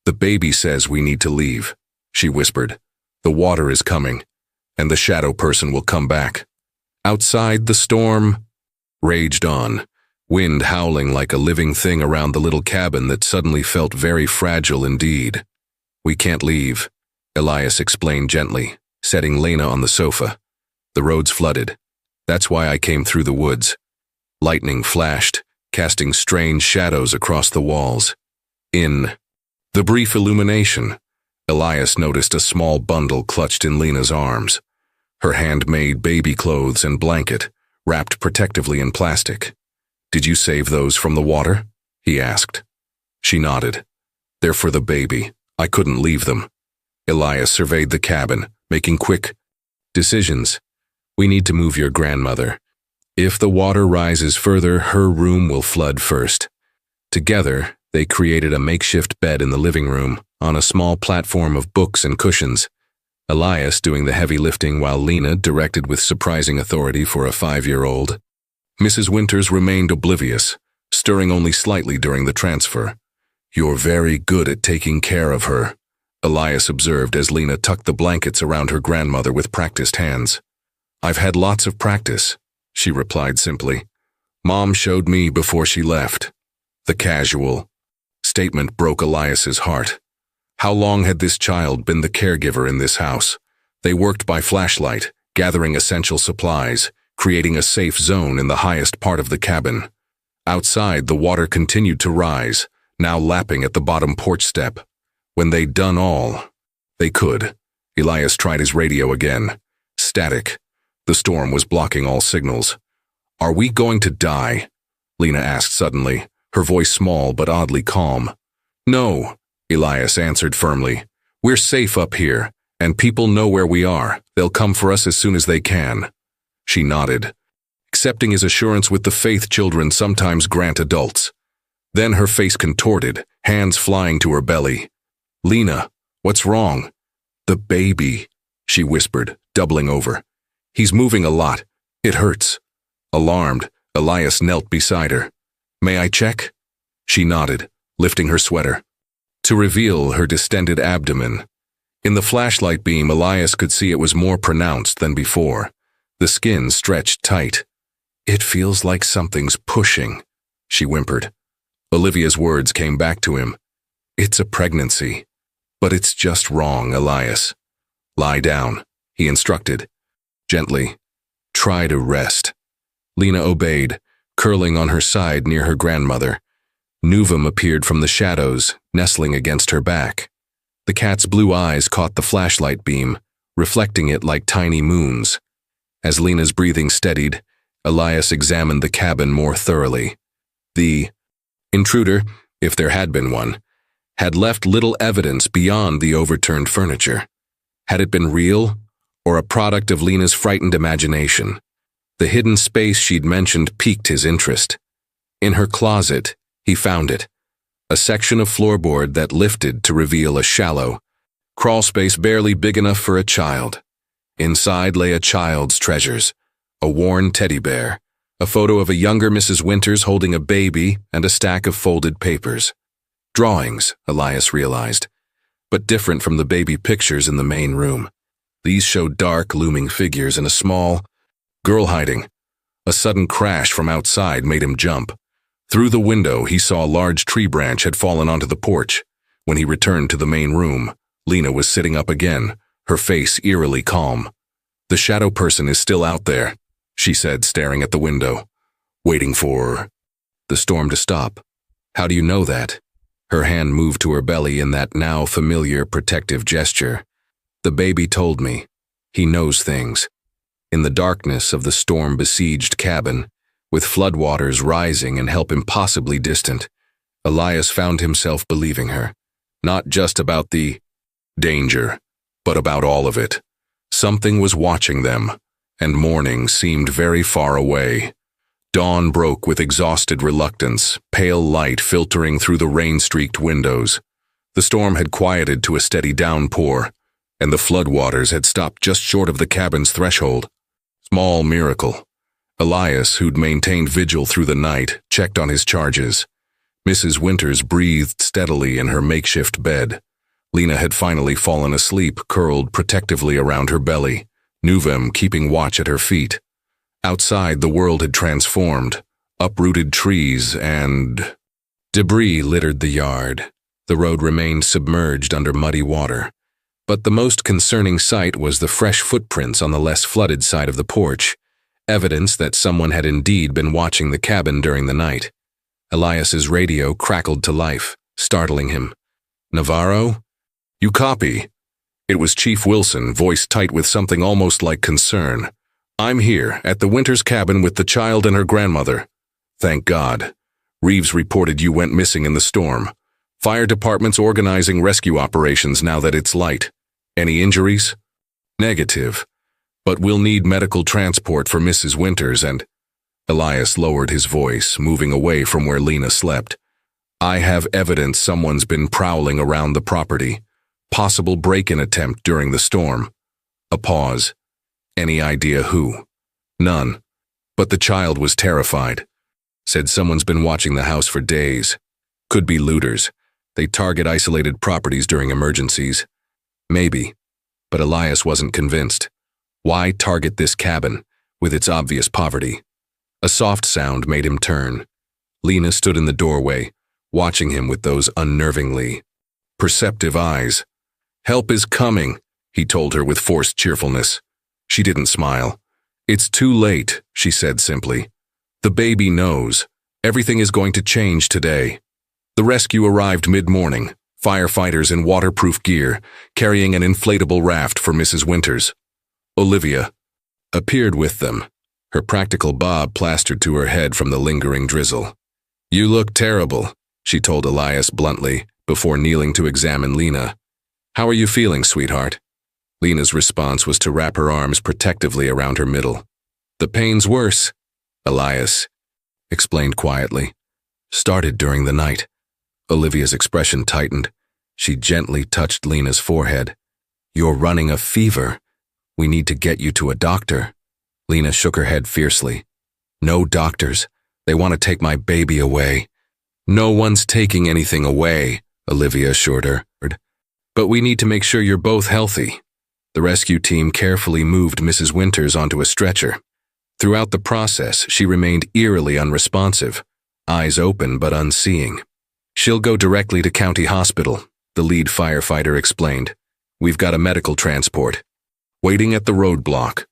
The baby says we need to leave, she whispered. The water is coming, and the shadow person will come back. Outside, the storm raged on, wind howling like a living thing around the little cabin that suddenly felt very fragile indeed. We can't leave, Elias explained gently, setting Lena on the sofa. The road's flooded. That's why I came through the woods. Lightning flashed, casting strange shadows across the walls. In the brief illumination, Elias noticed a small bundle clutched in Lena's arms, her handmade baby clothes and blanket, wrapped protectively in plastic. "Did you save those from the water?" he asked. She nodded. "They're for the baby. I couldn't leave them." Elias surveyed the cabin, making quick decisions. "We need to move your grandmother. If the water rises further, her room will flood first." Together, they created a makeshift bed in the living room on a small platform of books and cushions, Elias doing the heavy lifting while Lena directed with surprising authority for a 5-year-old. Mrs. Winters remained oblivious, stirring only slightly during the transfer. "You're very good at taking care of her," Elias observed as Lena tucked the blankets around her grandmother with practiced hands. "I've had lots of practice," she replied simply. "Mom showed me before she left." The casual statement broke Elias's heart. How long had this child been the caregiver in this house? They worked by flashlight, gathering essential supplies, creating a safe zone in the highest part of the cabin. Outside, the water continued to rise, now lapping at the bottom porch step. When they'd done all they could, Elias tried his radio again. Static. The storm was blocking all signals. "Are we going to die?" Lena asked suddenly, her voice small but oddly calm. "No," Elias answered firmly. "We're safe up here, and people know where we are. They'll come for us as soon as they can." She nodded, accepting his assurance with the faith children sometimes grant adults. Then her face contorted, hands flying to her belly. "Lena, what's wrong?" "The baby," she whispered, doubling over. "He's moving a lot. It hurts." Alarmed, Elias knelt beside her. "May I check?" She nodded, lifting her sweater to reveal her distended abdomen. In the flashlight beam, Elias could see it was more pronounced than before. The skin stretched tight. "It feels like something's pushing," she whimpered. Olivia's words came back to him. "It's a pregnancy. But it's just wrong, Elias." "Lie down," he instructed. Gently. "Try to rest." Lena obeyed, curling on her side near her grandmother. Nuvum appeared from the shadows, nestling against her back. The cat's blue eyes caught the flashlight beam, reflecting it like tiny moons. As Lena's breathing steadied, Elias examined the cabin more thoroughly. The intruder, if there had been one, had left little evidence beyond the overturned furniture. Had it been real, or a product of Lena's frightened imagination? The hidden space she'd mentioned piqued his interest. In her closet, he found it, a section of floorboard that lifted to reveal a shallow crawl space barely big enough for a child. Inside lay a child's treasures, a worn teddy bear, a photo of a younger Mrs. Winters holding a baby, and a stack of folded papers. Drawings, Elias realized, but different from the baby pictures in the main room. These showed dark, looming figures and a small girl hiding. A sudden crash from outside made him jump. Through the window, he saw a large tree branch had fallen onto the porch. When he returned to the main room, Lena was sitting up again, her face eerily calm. "The shadow person is still out there," she said, staring at the window. "Waiting for the storm to stop." "How do you know that?" Her hand moved to her belly in that now familiar protective gesture. "The baby told me. He knows things." In the darkness of the storm-besieged cabin, with floodwaters rising and help impossibly distant, Elias found himself believing her. Not just about the danger, but about all of it. Something was watching them, and morning seemed very far away. Dawn broke with exhausted reluctance, pale light filtering through the rain-streaked windows. The storm had quieted to a steady downpour, and the floodwaters had stopped just short of the cabin's threshold. Small miracle. Elias, who'd maintained vigil through the night, checked on his charges. Mrs. Winters breathed steadily in her makeshift bed. Lena had finally fallen asleep, curled protectively around her belly, Nuvum keeping watch at her feet. Outside, the world had transformed. Uprooted trees and debris littered the yard. The road remained submerged under muddy water. But the most concerning sight was the fresh footprints on the less flooded side of the porch, evidence that someone had indeed been watching the cabin during the night. Elias's radio crackled to life, startling him. "Navarro? You copy?" It was Chief Wilson, voice tight with something almost like concern. "I'm here, at the Winters cabin with the child and her grandmother. Thank God. Reeves reported you went missing in the storm. Fire department's organizing rescue operations now that it's light. Any injuries?" "Negative. But we'll need medical transport for Mrs. Winters and—" Elias lowered his voice, moving away from where Lena slept. "I have evidence someone's been prowling around the property. Possible break-in attempt during the storm." A pause. "Any idea who?" "None. But the child was terrified. Said someone's been watching the house for days. Could be looters. They target isolated properties during emergencies." "Maybe." But Elias wasn't convinced. Why target this cabin, with its obvious poverty? A soft sound made him turn. Lena stood in the doorway, watching him with those unnervingly perceptive eyes. "Help is coming," he told her with forced cheerfulness. She didn't smile. "It's too late," she said simply. "The baby knows. Everything is going to change today." The rescue arrived mid-morning, firefighters in waterproof gear, carrying an inflatable raft for Mrs. Winters. Olivia appeared with them, her practical bob plastered to her head from the lingering drizzle. "You look terrible," she told Elias bluntly, before kneeling to examine Lena. "How are you feeling, sweetheart?" Lena's response was to wrap her arms protectively around her middle. "The pain's worse," Elias explained quietly. "Started during the night." Olivia's expression tightened. She gently touched Lena's forehead. "You're running a fever. We need to get you to a doctor." Lena shook her head fiercely. "No doctors. They want to take my baby away." "No one's taking anything away," Olivia assured her. "But we need to make sure you're both healthy." The rescue team carefully moved Mrs. Winters onto a stretcher. Throughout the process, she remained eerily unresponsive, eyes open but unseeing. "She'll go directly to County Hospital," the lead firefighter explained. "We've got a medical transport waiting at the roadblock."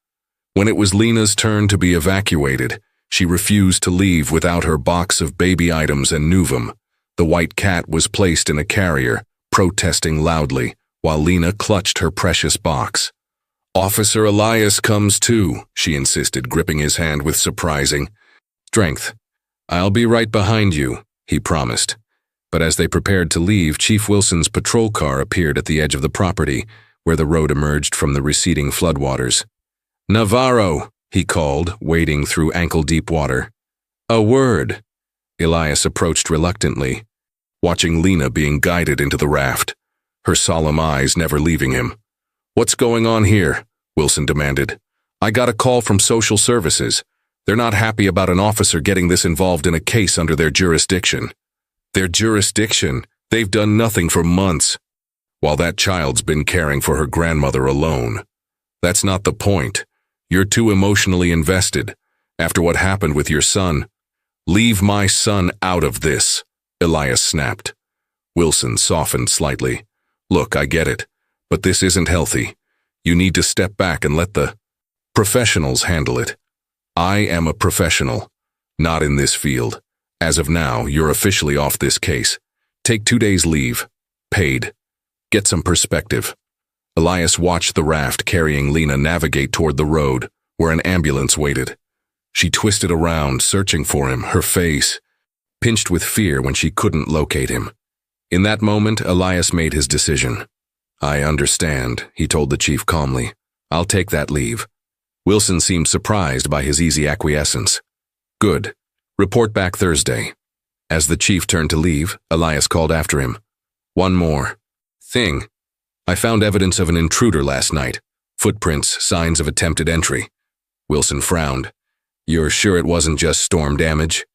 When it was Lena's turn to be evacuated, she refused to leave without her box of baby items and Nuvum. The white cat was placed in a carrier, protesting loudly, while Lena clutched her precious box. "Officer Elias comes too," she insisted, gripping his hand with surprising strength. "I'll be right behind you," he promised. But as they prepared to leave, Chief Wilson's patrol car appeared at the edge of the property, where the road emerged from the receding floodwaters. "Navarro," he called, wading through ankle-deep water. "A word." Elias approached reluctantly, watching Lena being guided into the raft, her solemn eyes never leaving him. "What's going on here?" Wilson demanded. "I got a call from social services. They're not happy about an officer getting this involved in a case under their jurisdiction." "Their jurisdiction? They've done nothing for months, while that child's been caring for her grandmother alone. That's not the point. You're too emotionally invested. After what happened with your son—" "Leave my son out of this," Elias snapped. Wilson softened slightly. "Look, I get it, but this isn't healthy. You need to step back and let the professionals handle it." "I am a professional, not in this field. As of now, you're officially off this case. Take 2 days leave. Paid. Get some perspective." Elias watched the raft carrying Lena navigate toward the road, where an ambulance waited. She twisted around, searching for him, her face pinched with fear when she couldn't locate him. In that moment, Elias made his decision. "I understand," he told the chief calmly. "I'll take that leave." Wilson seemed surprised by his easy acquiescence. "Good. Report back Thursday." As the chief turned to leave, Elias called after him. "One more thing. I found evidence of an intruder last night. Footprints, signs of attempted entry." Wilson frowned. "You're sure it wasn't just storm damage?"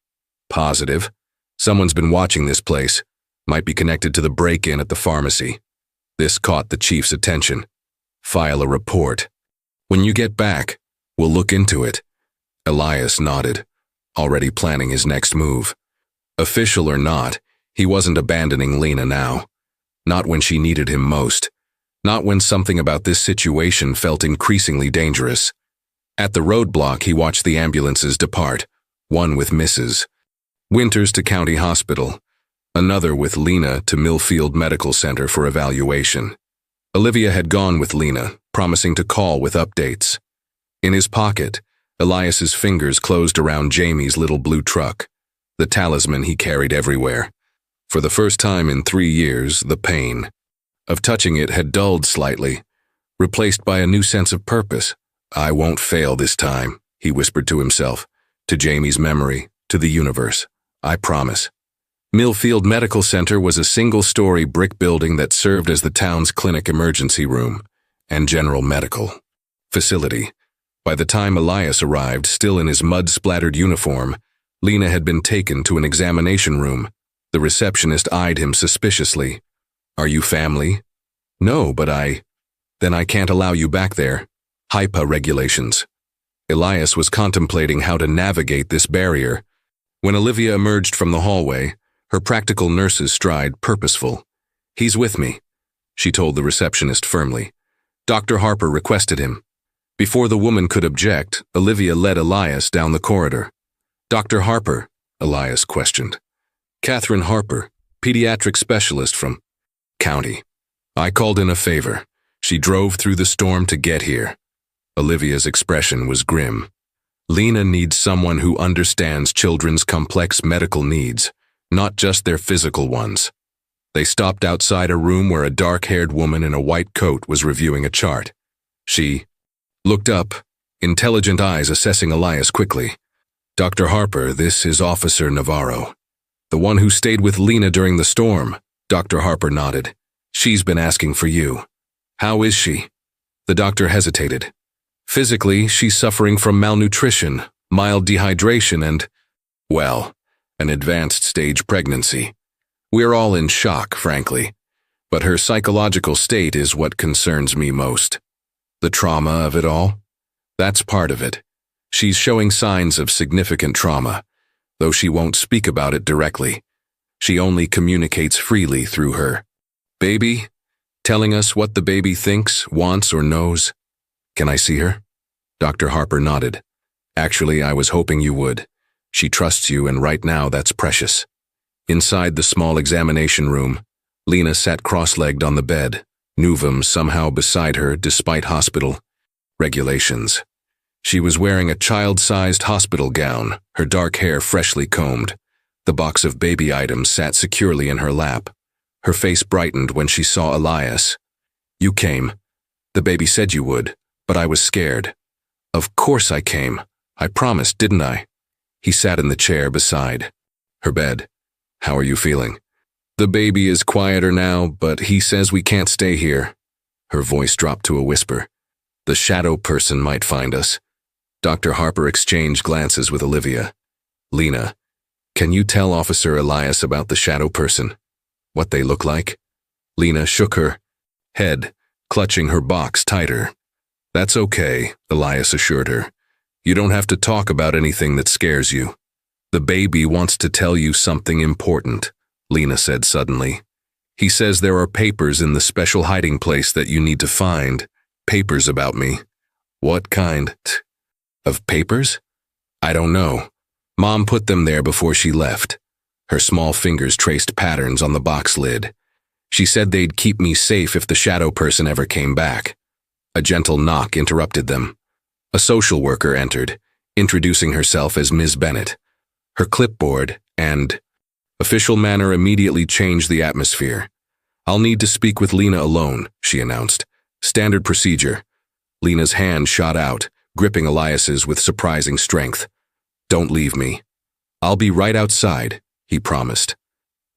"Positive. Someone's been watching this place. Might be connected to the break-in at the pharmacy." This caught the chief's attention. "File a report. When you get back, we'll look into it." Elias nodded, already planning his next move. Official or not, he wasn't abandoning Lena now. Not when she needed him most. Not when something about this situation felt increasingly dangerous. At the roadblock, he watched the ambulances depart, one with Mrs. Winters to County Hospital, another with Lena to Millfield Medical Center for evaluation. Olivia had gone with Lena, promising to call with updates. In his pocket, Elias's fingers closed around Jamie's little blue truck, the talisman he carried everywhere. For the first time in 3 years, the pain of touching it had dulled slightly, replaced by a new sense of purpose. "I won't fail this time," he whispered to himself, to Jamie's memory, to the universe. "I promise." Millfield Medical Center was a single-story brick building that served as the town's clinic emergency room and general medical facility. By the time Elias arrived, still in his mud-splattered uniform, Lena had been taken to an examination room. The receptionist eyed him suspiciously. "Are you family?" "No, but Then I can't allow you back there. HIPAA regulations." Elias was contemplating how to navigate this barrier when Olivia emerged from the hallway, her practical nurse's stride purposeful. "He's with me," she told the receptionist firmly. Dr. Harper requested him. Before the woman could object, Olivia led Elias down the corridor. "Dr. Harper?" Elias questioned. "Catherine Harper, pediatric specialist from County. I called in a favor. She drove through the storm to get here." Olivia's expression was grim. Lena needs someone who understands children's complex medical needs, not just their physical ones. They stopped outside a room where a dark-haired woman in a white coat was reviewing a chart. She looked up, intelligent eyes assessing Elias quickly. "Dr. Harper, this is Officer Navarro. The one who stayed with Lena during the storm." Dr. Harper nodded. "She's been asking for you." "How is she?" The doctor hesitated. "Physically, she's suffering from malnutrition, mild dehydration, and, well, an advanced stage pregnancy. We're all in shock, frankly, but her psychological state is what concerns me most. The trauma of it all? That's part of it. She's showing signs of significant trauma, though she won't speak about it directly. She only communicates freely through her baby, telling us what the baby thinks, wants, or knows. Can I see her?" Dr. Harper nodded. "Actually, I was hoping you would. She trusts you, and right now that's precious." Inside the small examination room, Lena sat cross-legged on the bed, Nuvum somehow beside her despite hospital regulations. She was wearing a child-sized hospital gown, her dark hair freshly combed. The box of baby items sat securely in her lap. Her face brightened when she saw Elias. "You came. The baby said you would, but I was scared." "Of course I came. I promised, didn't I?" He sat in the chair beside her bed. "How are you feeling?" "The baby is quieter now, but he says we can't stay here." Her voice dropped to a whisper. "The shadow person might find us." Dr. Harper exchanged glances with Olivia. "Lena, can you tell Officer Elias about the shadow person? What they look like?" Lena shook her head, clutching her box tighter. "That's okay," Elias assured her. "You don't have to talk about anything that scares you." "The baby wants to tell you something important," Lena said suddenly. "He says there are papers in the special hiding place that you need to find. Papers about me." "What kind of papers?" "I don't know. Mom put them there before she left." Her small fingers traced patterns on the box lid. "She said they'd keep me safe if the shadow person ever came back." A gentle knock interrupted them. A social worker entered, introducing herself as Ms. Bennett. Her clipboard and official manner immediately changed the atmosphere. "I'll need to speak with Lena alone," she announced. "Standard procedure." Lena's hand shot out, gripping Elias's with surprising strength. "Don't leave me." "I'll be right outside," he promised.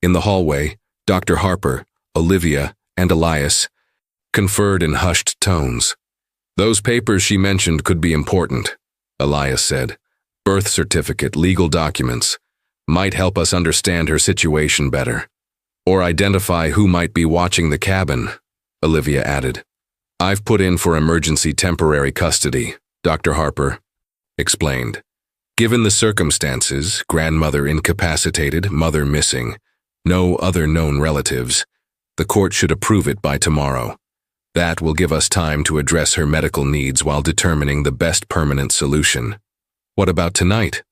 In the hallway, Dr. Harper, Olivia, and Elias conferred in hushed tones. "Those papers she mentioned could be important," Elias said. "Birth certificate, legal documents. Might help us understand her situation better. Or identify who might be watching the cabin," Olivia added. "I've put in for emergency temporary custody," Dr. Harper explained. "Given the circumstances, grandmother incapacitated, mother missing, no other known relatives, the court should approve it by tomorrow. That will give us time to address her medical needs while determining the best permanent solution." "What about tonight?"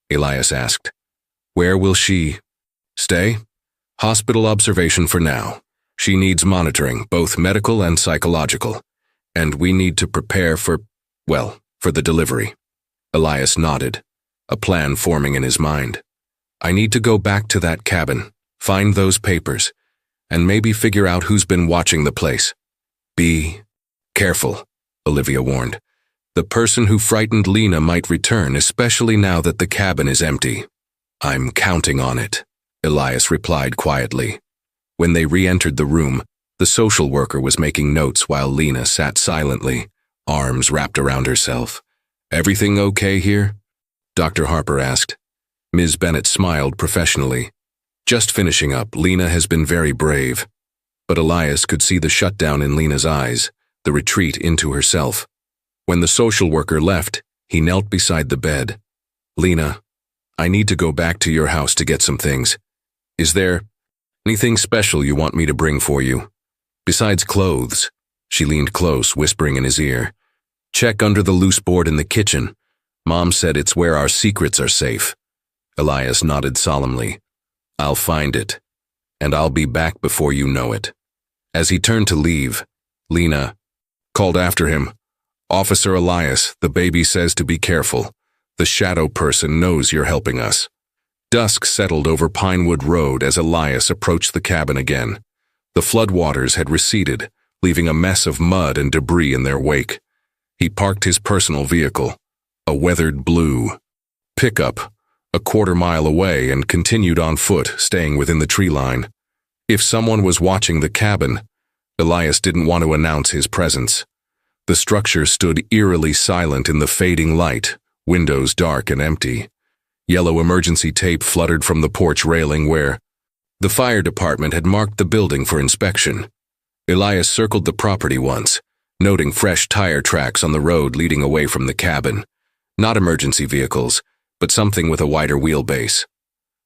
Elias asked. Where will she stay? Hospital observation for now. She needs monitoring, both medical and psychological. And we need to prepare for the delivery. Elias nodded, a plan forming in his mind. I need to go back to that cabin, find those papers, and maybe figure out who's been watching the place. Be careful, Olivia warned. The person who frightened Lena might return, especially now that the cabin is empty. I'm counting on it, Elias replied quietly. When they re-entered the room, the social worker was making notes while Lena sat silently, arms wrapped around herself. Everything okay here? Dr. Harper asked. Ms. Bennett smiled professionally. Just finishing up, Lena has been very brave. But Elias could see the shutdown in Lena's eyes, the retreat into herself. When the social worker left, he knelt beside the bed. Lena, I need to go back to your house to get some things. Is there anything special you want me to bring for you? Besides clothes. She leaned close, whispering in his ear. Check under the loose board in the kitchen. Mom said it's where our secrets are safe. Elias nodded solemnly. I'll find it, and I'll be back before you know it. As he turned to leave, Lena called after him. Officer Elias, the baby says to be careful. The shadow person knows you're helping us. Dusk settled over Pinewood Road as Elias approached the cabin again. The floodwaters had receded, leaving a mess of mud and debris in their wake. He parked his personal vehicle, a weathered blue pickup, a quarter-mile away and continued on foot, staying within the tree line. If someone was watching the cabin, Elias didn't want to announce his presence. The structure stood eerily silent in the fading light, windows dark and empty. Yellow emergency tape fluttered from the porch railing where the fire department had marked the building for inspection. Elias circled the property once, noting fresh tire tracks on the road leading away from the cabin. Not emergency vehicles, but something with a wider wheelbase.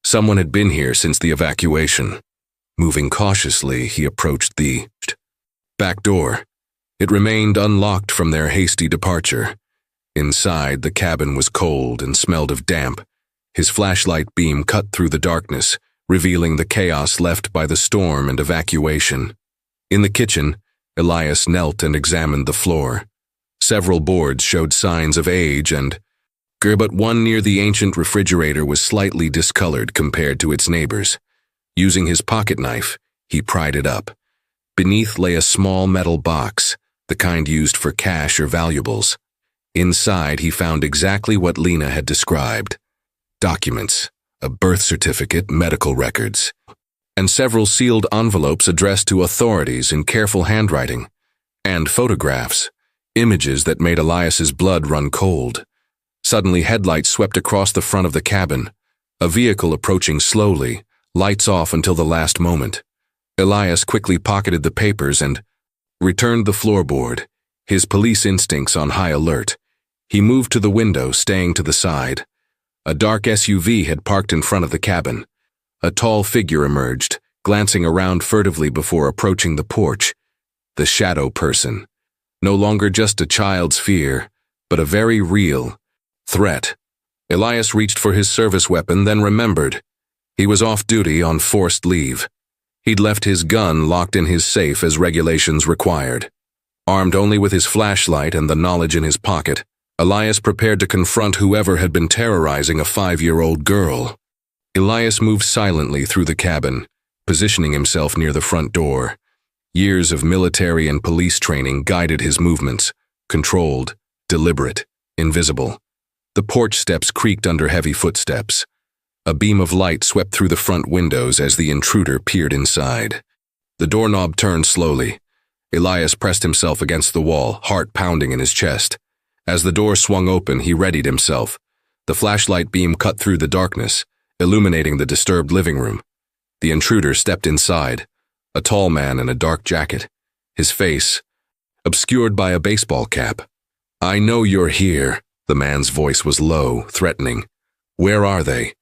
Someone had been here since the evacuation. Moving cautiously, he approached the back door. It remained unlocked from their hasty departure. Inside, the cabin was cold and smelled of damp. His flashlight beam cut through the darkness, revealing the chaos left by the storm and evacuation. In the kitchen, Elias knelt and examined the floor. Several boards showed signs of age but one near the ancient refrigerator was slightly discolored compared to its neighbors. Using his pocket knife, he pried it up. Beneath lay a small metal box, the kind used for cash or valuables. Inside, he found exactly what Lena had described. Documents, a birth certificate, medical records, and several sealed envelopes addressed to authorities in careful handwriting, and photographs, images that made Elias's blood run cold. Suddenly, headlights swept across the front of the cabin, a vehicle approaching slowly, lights off until the last moment. Elias quickly pocketed the papers and returned the floorboard, his police instincts on high alert. He moved to the window, staying to the side. A dark SUV had parked in front of the cabin. A tall figure emerged, glancing around furtively before approaching the porch. The shadow person. No longer just a child's fear, but a very real threat. Elias reached for his service weapon, then remembered. He was off duty on forced leave. He'd left his gun locked in his safe as regulations required. Armed only with his flashlight and the knowledge in his pocket, Elias prepared to confront whoever had been terrorizing a 5-year-old girl. Elias moved silently through the cabin, positioning himself near the front door. Years of military and police training guided his movements, controlled, deliberate, invisible. The porch steps creaked under heavy footsteps. A beam of light swept through the front windows as the intruder peered inside. The doorknob turned slowly. Elias pressed himself against the wall, heart pounding in his chest. As the door swung open, he readied himself. The flashlight beam cut through the darkness, illuminating the disturbed living room. The intruder stepped inside, a tall man in a dark jacket, his face obscured by a baseball cap. "I know you're here," the man's voice was low, threatening. "Where are they?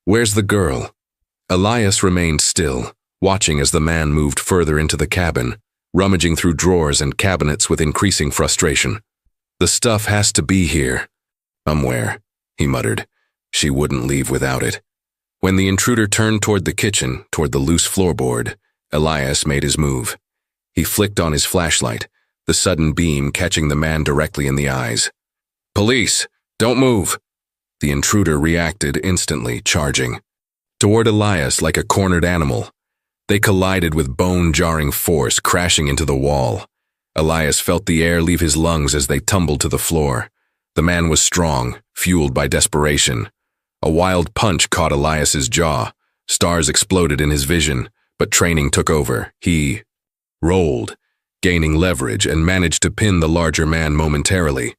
Where's the girl?" Elias remained still, watching as the man moved further into the cabin, rummaging through drawers and cabinets with increasing frustration. "The stuff has to be here. Somewhere," he muttered. "She wouldn't leave without it." When the intruder turned toward the kitchen, toward the loose floorboard, Elias made his move. He flicked on his flashlight, the sudden beam catching the man directly in the eyes. "Police! Don't move!" The intruder reacted instantly, charging toward Elias like a cornered animal. They collided with bone-jarring force, crashing into the wall. Elias felt the air leave his lungs as they tumbled to the floor. The man was strong, fueled by desperation. A wild punch caught Elias's jaw. Stars exploded in his vision, but training took over. He rolled, gaining leverage, and managed to pin the larger man momentarily.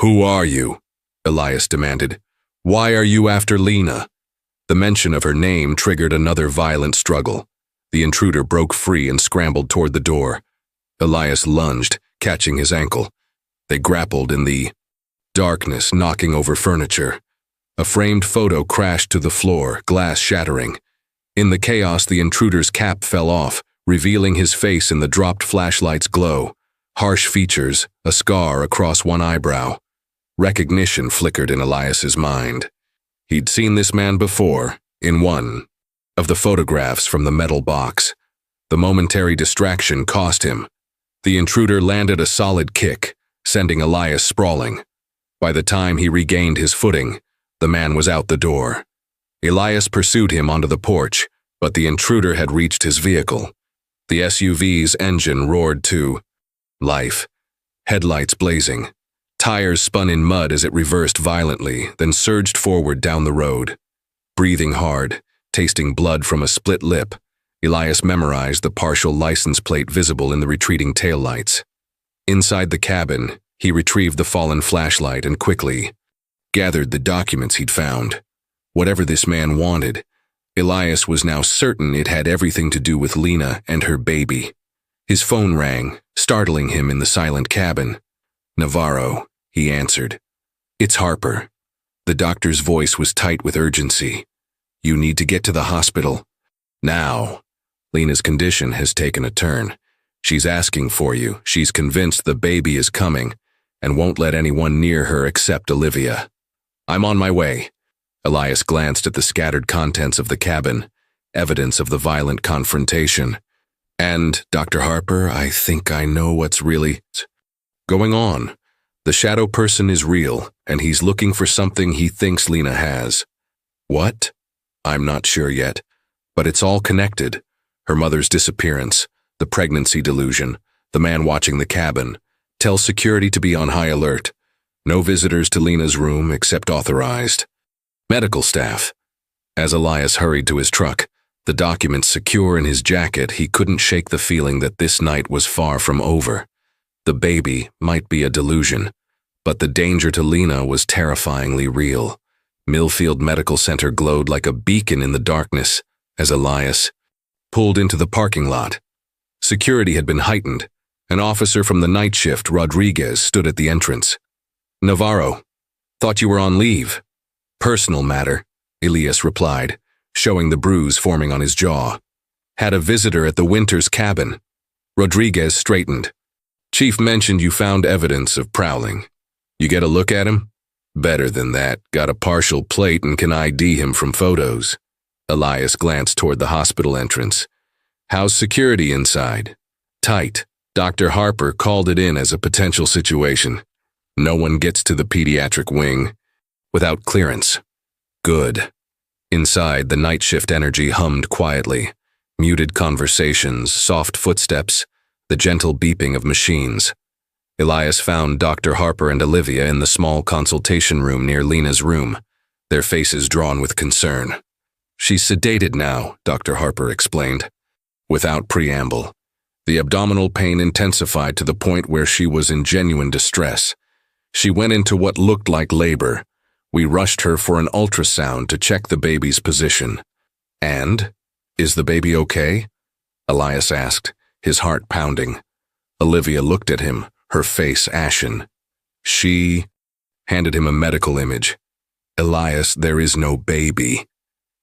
"Who are you?" Elias demanded. "Why are you after Lena?" The mention of her name triggered another violent struggle. The intruder broke free and scrambled toward the door. Elias lunged, catching his ankle. They grappled in the darkness, knocking over furniture. A framed photo crashed to the floor, glass shattering. In the chaos, the intruder's cap fell off, revealing his face in the dropped flashlight's glow. Harsh features, a scar across one eyebrow. Recognition flickered in Elias's mind. He'd seen this man before, in one of the photographs from the metal box. The momentary distraction cost him. The intruder landed a solid kick, sending Elias sprawling. By the time he regained his footing, the man was out the door. Elias pursued him onto the porch, but the intruder had reached his vehicle. The SUV's engine roared to life, headlights blazing. Tires spun in mud as it reversed violently, then surged forward down the road. Breathing hard, tasting blood from a split lip, Elias memorized the partial license plate visible in the retreating taillights. Inside the cabin, he retrieved the fallen flashlight and quickly gathered the documents he'd found. Whatever this man wanted, Elias was now certain it had everything to do with Lena and her baby. His phone rang, startling him in the silent cabin. "Navarro," he answered. "It's Harper." The doctor's voice was tight with urgency. "You need to get to the hospital. Now. Lena's condition has taken a turn. She's asking for you. She's convinced the baby is coming and won't let anyone near her except Olivia." "I'm on my way." Elias glanced at the scattered contents of the cabin, evidence of the violent confrontation. "And, Dr. Harper, I think I know what's really going on. The shadow person is real, and he's looking for something he thinks Lena has." "What?" "I'm not sure yet, but it's all connected. Her mother's disappearance, the pregnancy delusion, the man watching the cabin. Tell security to be on high alert. No visitors to Lena's room except authorized medical staff." As Elias hurried to his truck, the documents secure in his jacket, he couldn't shake the feeling that this night was far from over. The baby might be a delusion, but the danger to Lena was terrifyingly real. Millfield Medical Center glowed like a beacon in the darkness as Elias pulled into the parking lot. Security had been heightened. An officer from the night shift, Rodriguez, stood at the entrance. "Navarro, thought you were on leave." "Personal matter," Elias replied, showing the bruise forming on his jaw. "Had a visitor at the Winters cabin." Rodriguez straightened. "Chief mentioned you found evidence of prowling. You get a look at him?" "Better than that. Got a partial plate and can ID him from photos." Elias glanced toward the hospital entrance. "How's security inside?" "Tight. Dr. Harper called it in as a potential situation. No one gets to the pediatric wing without clearance." "Good." Inside, the night shift energy hummed quietly. Muted conversations, soft footsteps, the gentle beeping of machines. Elias found Dr. Harper and Olivia in the small consultation room near Lena's room, their faces drawn with concern. "She's sedated now," Dr. Harper explained. Without preamble, the abdominal pain intensified to the point where she was in genuine distress. She went into what looked like labor. We rushed her for an ultrasound to check the baby's position. "And? Is the baby okay?" Elias asked, his heart pounding. Olivia looked at him, her face ashen. She handed him a medical image. "Elias, there is no baby."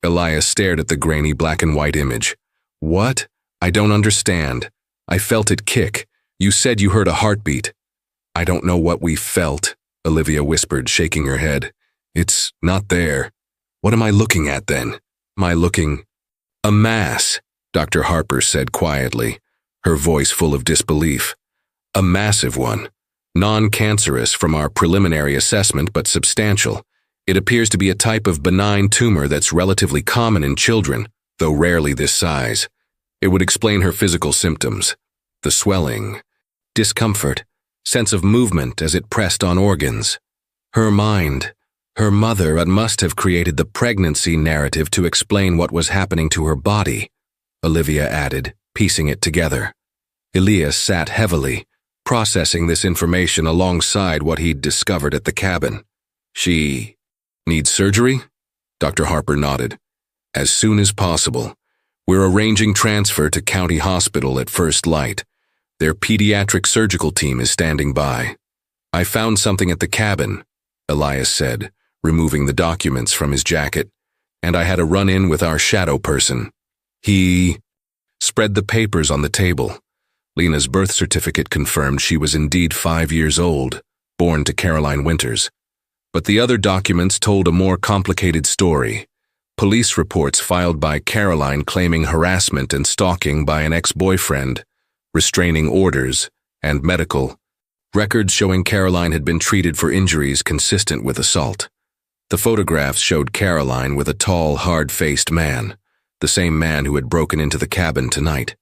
Elias stared at the grainy black and white image. "What? I don't understand. I felt it kick. You said you heard a heartbeat." "I don't know what we felt," Olivia whispered, shaking her head. "It's not there." "What am I looking at then?" I looking? A mass, Dr. Harper said quietly, her voice full of disbelief. A massive one. Non-cancerous from our preliminary assessment, but substantial. It appears to be a type of benign tumor that's relatively common in children, though rarely this size. It would explain her physical symptoms. The swelling, discomfort, sense of movement as it pressed on organs. Her mind, her mother must have created the pregnancy narrative to explain what was happening to her body, Olivia added, piecing it together. Elias sat heavily, processing this information alongside what he'd discovered at the cabin. She needs surgery? Dr. Harper nodded. As soon as possible. We're arranging transfer to County Hospital at first light. Their pediatric surgical team is standing by. I found something at the cabin, Elias said, removing the documents from his jacket, and I had a run-in with our shadow person. He spread the papers on the table. Lena's birth certificate confirmed she was indeed 5 years old, born to Caroline Winters. But the other documents told a more complicated story. Police reports filed by Caroline claiming harassment and stalking by an ex-boyfriend, restraining orders, and medical records showing Caroline had been treated for injuries consistent with assault. The photographs showed Caroline with a tall, hard-faced man, the same man who had broken into the cabin tonight.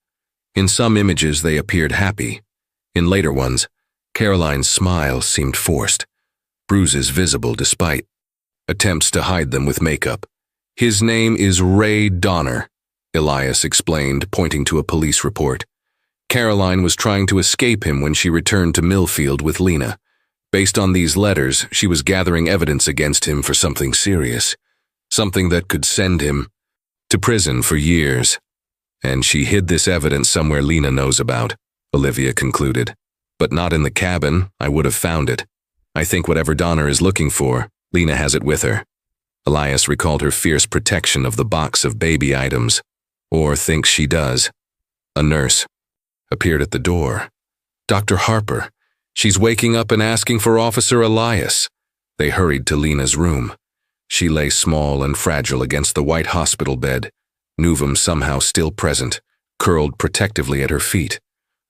In some images they appeared happy. In later ones, Caroline's smile seemed forced, bruises visible despite attempts to hide them with makeup. His name is Ray Donner, Elias explained, pointing to a police report. Caroline was trying to escape him when she returned to Millfield with Lena. Based on these letters, she was gathering evidence against him for something serious, something that could send him to prison for years. And she hid this evidence somewhere Lena knows about, Olivia concluded. But not in the cabin. I would have found it. I think whatever Donner is looking for, Lena has it with her. Elias recalled her fierce protection of the box of baby items, or thinks she does. A nurse appeared at the door. Dr. Harper. She's waking up and asking for Officer Elias. They hurried to Lena's room. She lay small and fragile against the white hospital bed, Nuvum somehow still present, curled protectively at her feet.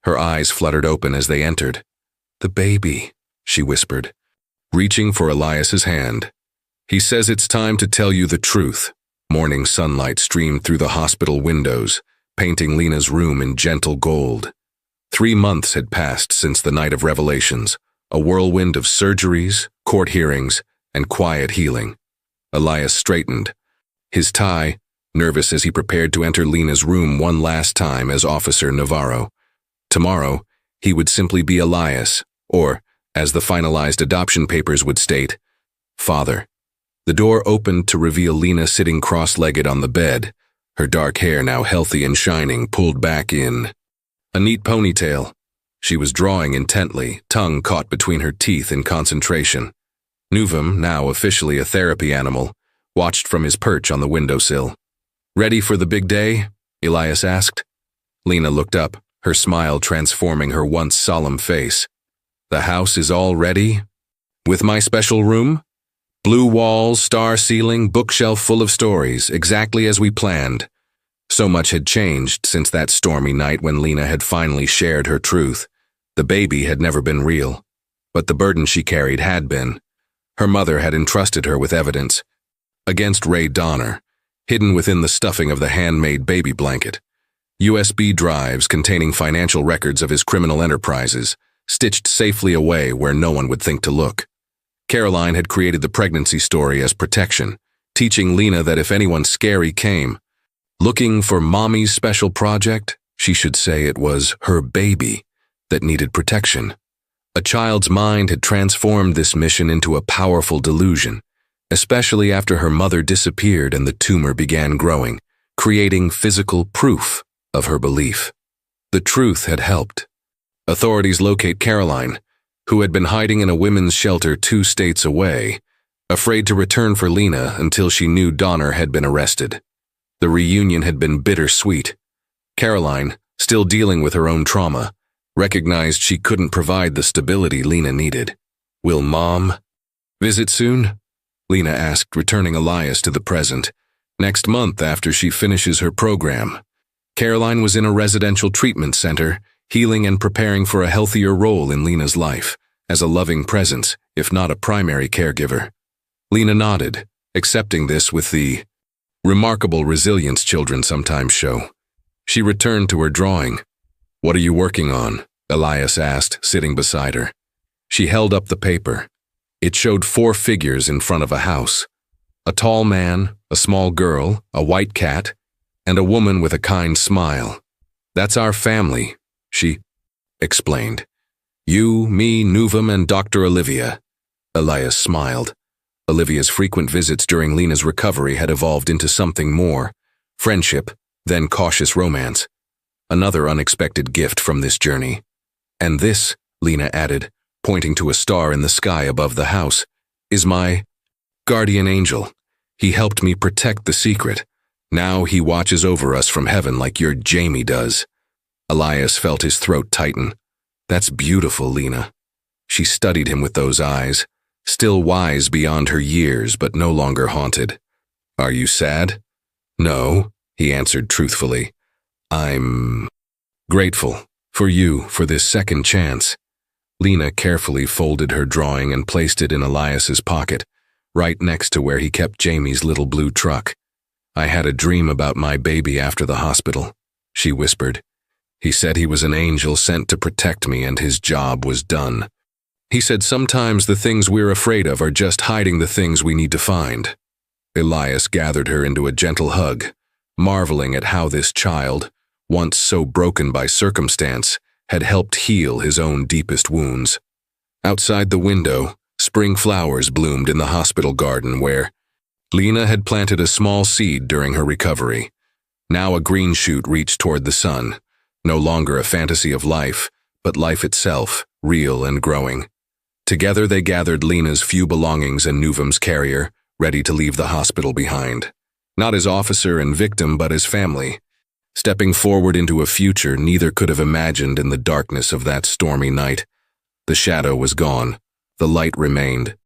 Her eyes fluttered open as they entered. The baby, she whispered, reaching for Elias's hand. He says it's time to tell you the truth. Morning sunlight streamed through the hospital windows, painting Lena's room in gentle gold. 3 months had passed since the night of revelations, a whirlwind of surgeries, court hearings, and quiet healing. Elias straightened, his tie, nervous as he prepared to enter Lena's room one last time as Officer Navarro. Tomorrow, he would simply be Elias, or, as the finalized adoption papers would state, Father. The door opened to reveal Lena sitting cross-legged on the bed, her dark hair now healthy and shining pulled back in a neat ponytail. She was drawing intently, tongue caught between her teeth in concentration. Nuvum, now officially a therapy animal, watched from his perch on the windowsill. Ready for the big day? Elias asked. Lena looked up, her smile transforming her once solemn face. The house is all ready? With my special room? Blue walls, star ceiling, bookshelf full of stories, exactly as we planned. So much had changed since that stormy night when Lena had finally shared her truth. The baby had never been real, but the burden she carried had been. Her mother had entrusted her with evidence against Ray Donner, hidden within the stuffing of the handmade baby blanket. USB drives containing financial records of his criminal enterprises, stitched safely away where no one would think to look. Caroline had created the pregnancy story as protection, teaching Lena that if anyone scary came, looking for Mommy's special project, she should say it was her baby that needed protection. A child's mind had transformed this mission into a powerful delusion, especially after her mother disappeared and the tumor began growing, creating physical proof of her belief. The truth had helped. Authorities locate Caroline, who had been hiding in a women's shelter 2 states away, afraid to return for Lena until she knew Donner had been arrested. The reunion had been bittersweet. Caroline, still dealing with her own trauma, recognized she couldn't provide the stability Lena needed. Will Mom visit soon? Lena asked, returning Elias to the present. Next month, after she finishes her program, Caroline was in a residential treatment center, healing and preparing for a healthier role in Lena's life, as a loving presence, if not a primary caregiver. Lena nodded, accepting this with the remarkable resilience children sometimes show. She returned to her drawing. "What are you working on?" Elias asked, sitting beside her. She held up the paper. It showed 4 figures in front of a house. A tall man, a small girl, a white cat, and a woman with a kind smile. "That's our family," she explained. "You, me, Nuvum, and Dr. Olivia." Elias smiled. Olivia's frequent visits during Lena's recovery had evolved into something more: friendship, then cautious romance. Another unexpected gift from this journey. "And this," Lena added, pointing to a star in the sky above the house, "is my guardian angel. He helped me protect the secret. Now he watches over us from heaven like your Jamie does." Elias felt his throat tighten. "That's beautiful, Lena." She studied him with those eyes, still wise beyond her years but no longer haunted. "Are you sad?" "No," he answered truthfully. "I'm grateful for you, for this second chance." Lena carefully folded her drawing and placed it in Elias's pocket, right next to where he kept Jamie's little blue truck. "I had a dream about my baby after the hospital," she whispered. "He said he was an angel sent to protect me and his job was done. He said sometimes the things we're afraid of are just hiding the things we need to find." Elias gathered her into a gentle hug, marveling at how this child, once so broken by circumstance, had helped heal his own deepest wounds. Outside the window, spring flowers bloomed in the hospital garden where Lena had planted a small seed during her recovery. Now a green shoot reached toward the sun, no longer a fantasy of life, but life itself, real and growing. Together they gathered Lena's few belongings and Nuvum's carrier, ready to leave the hospital behind. Not as officer and victim, but as family. Stepping forward into a future neither could have imagined in the darkness of that stormy night. The shadow was gone. The light remained.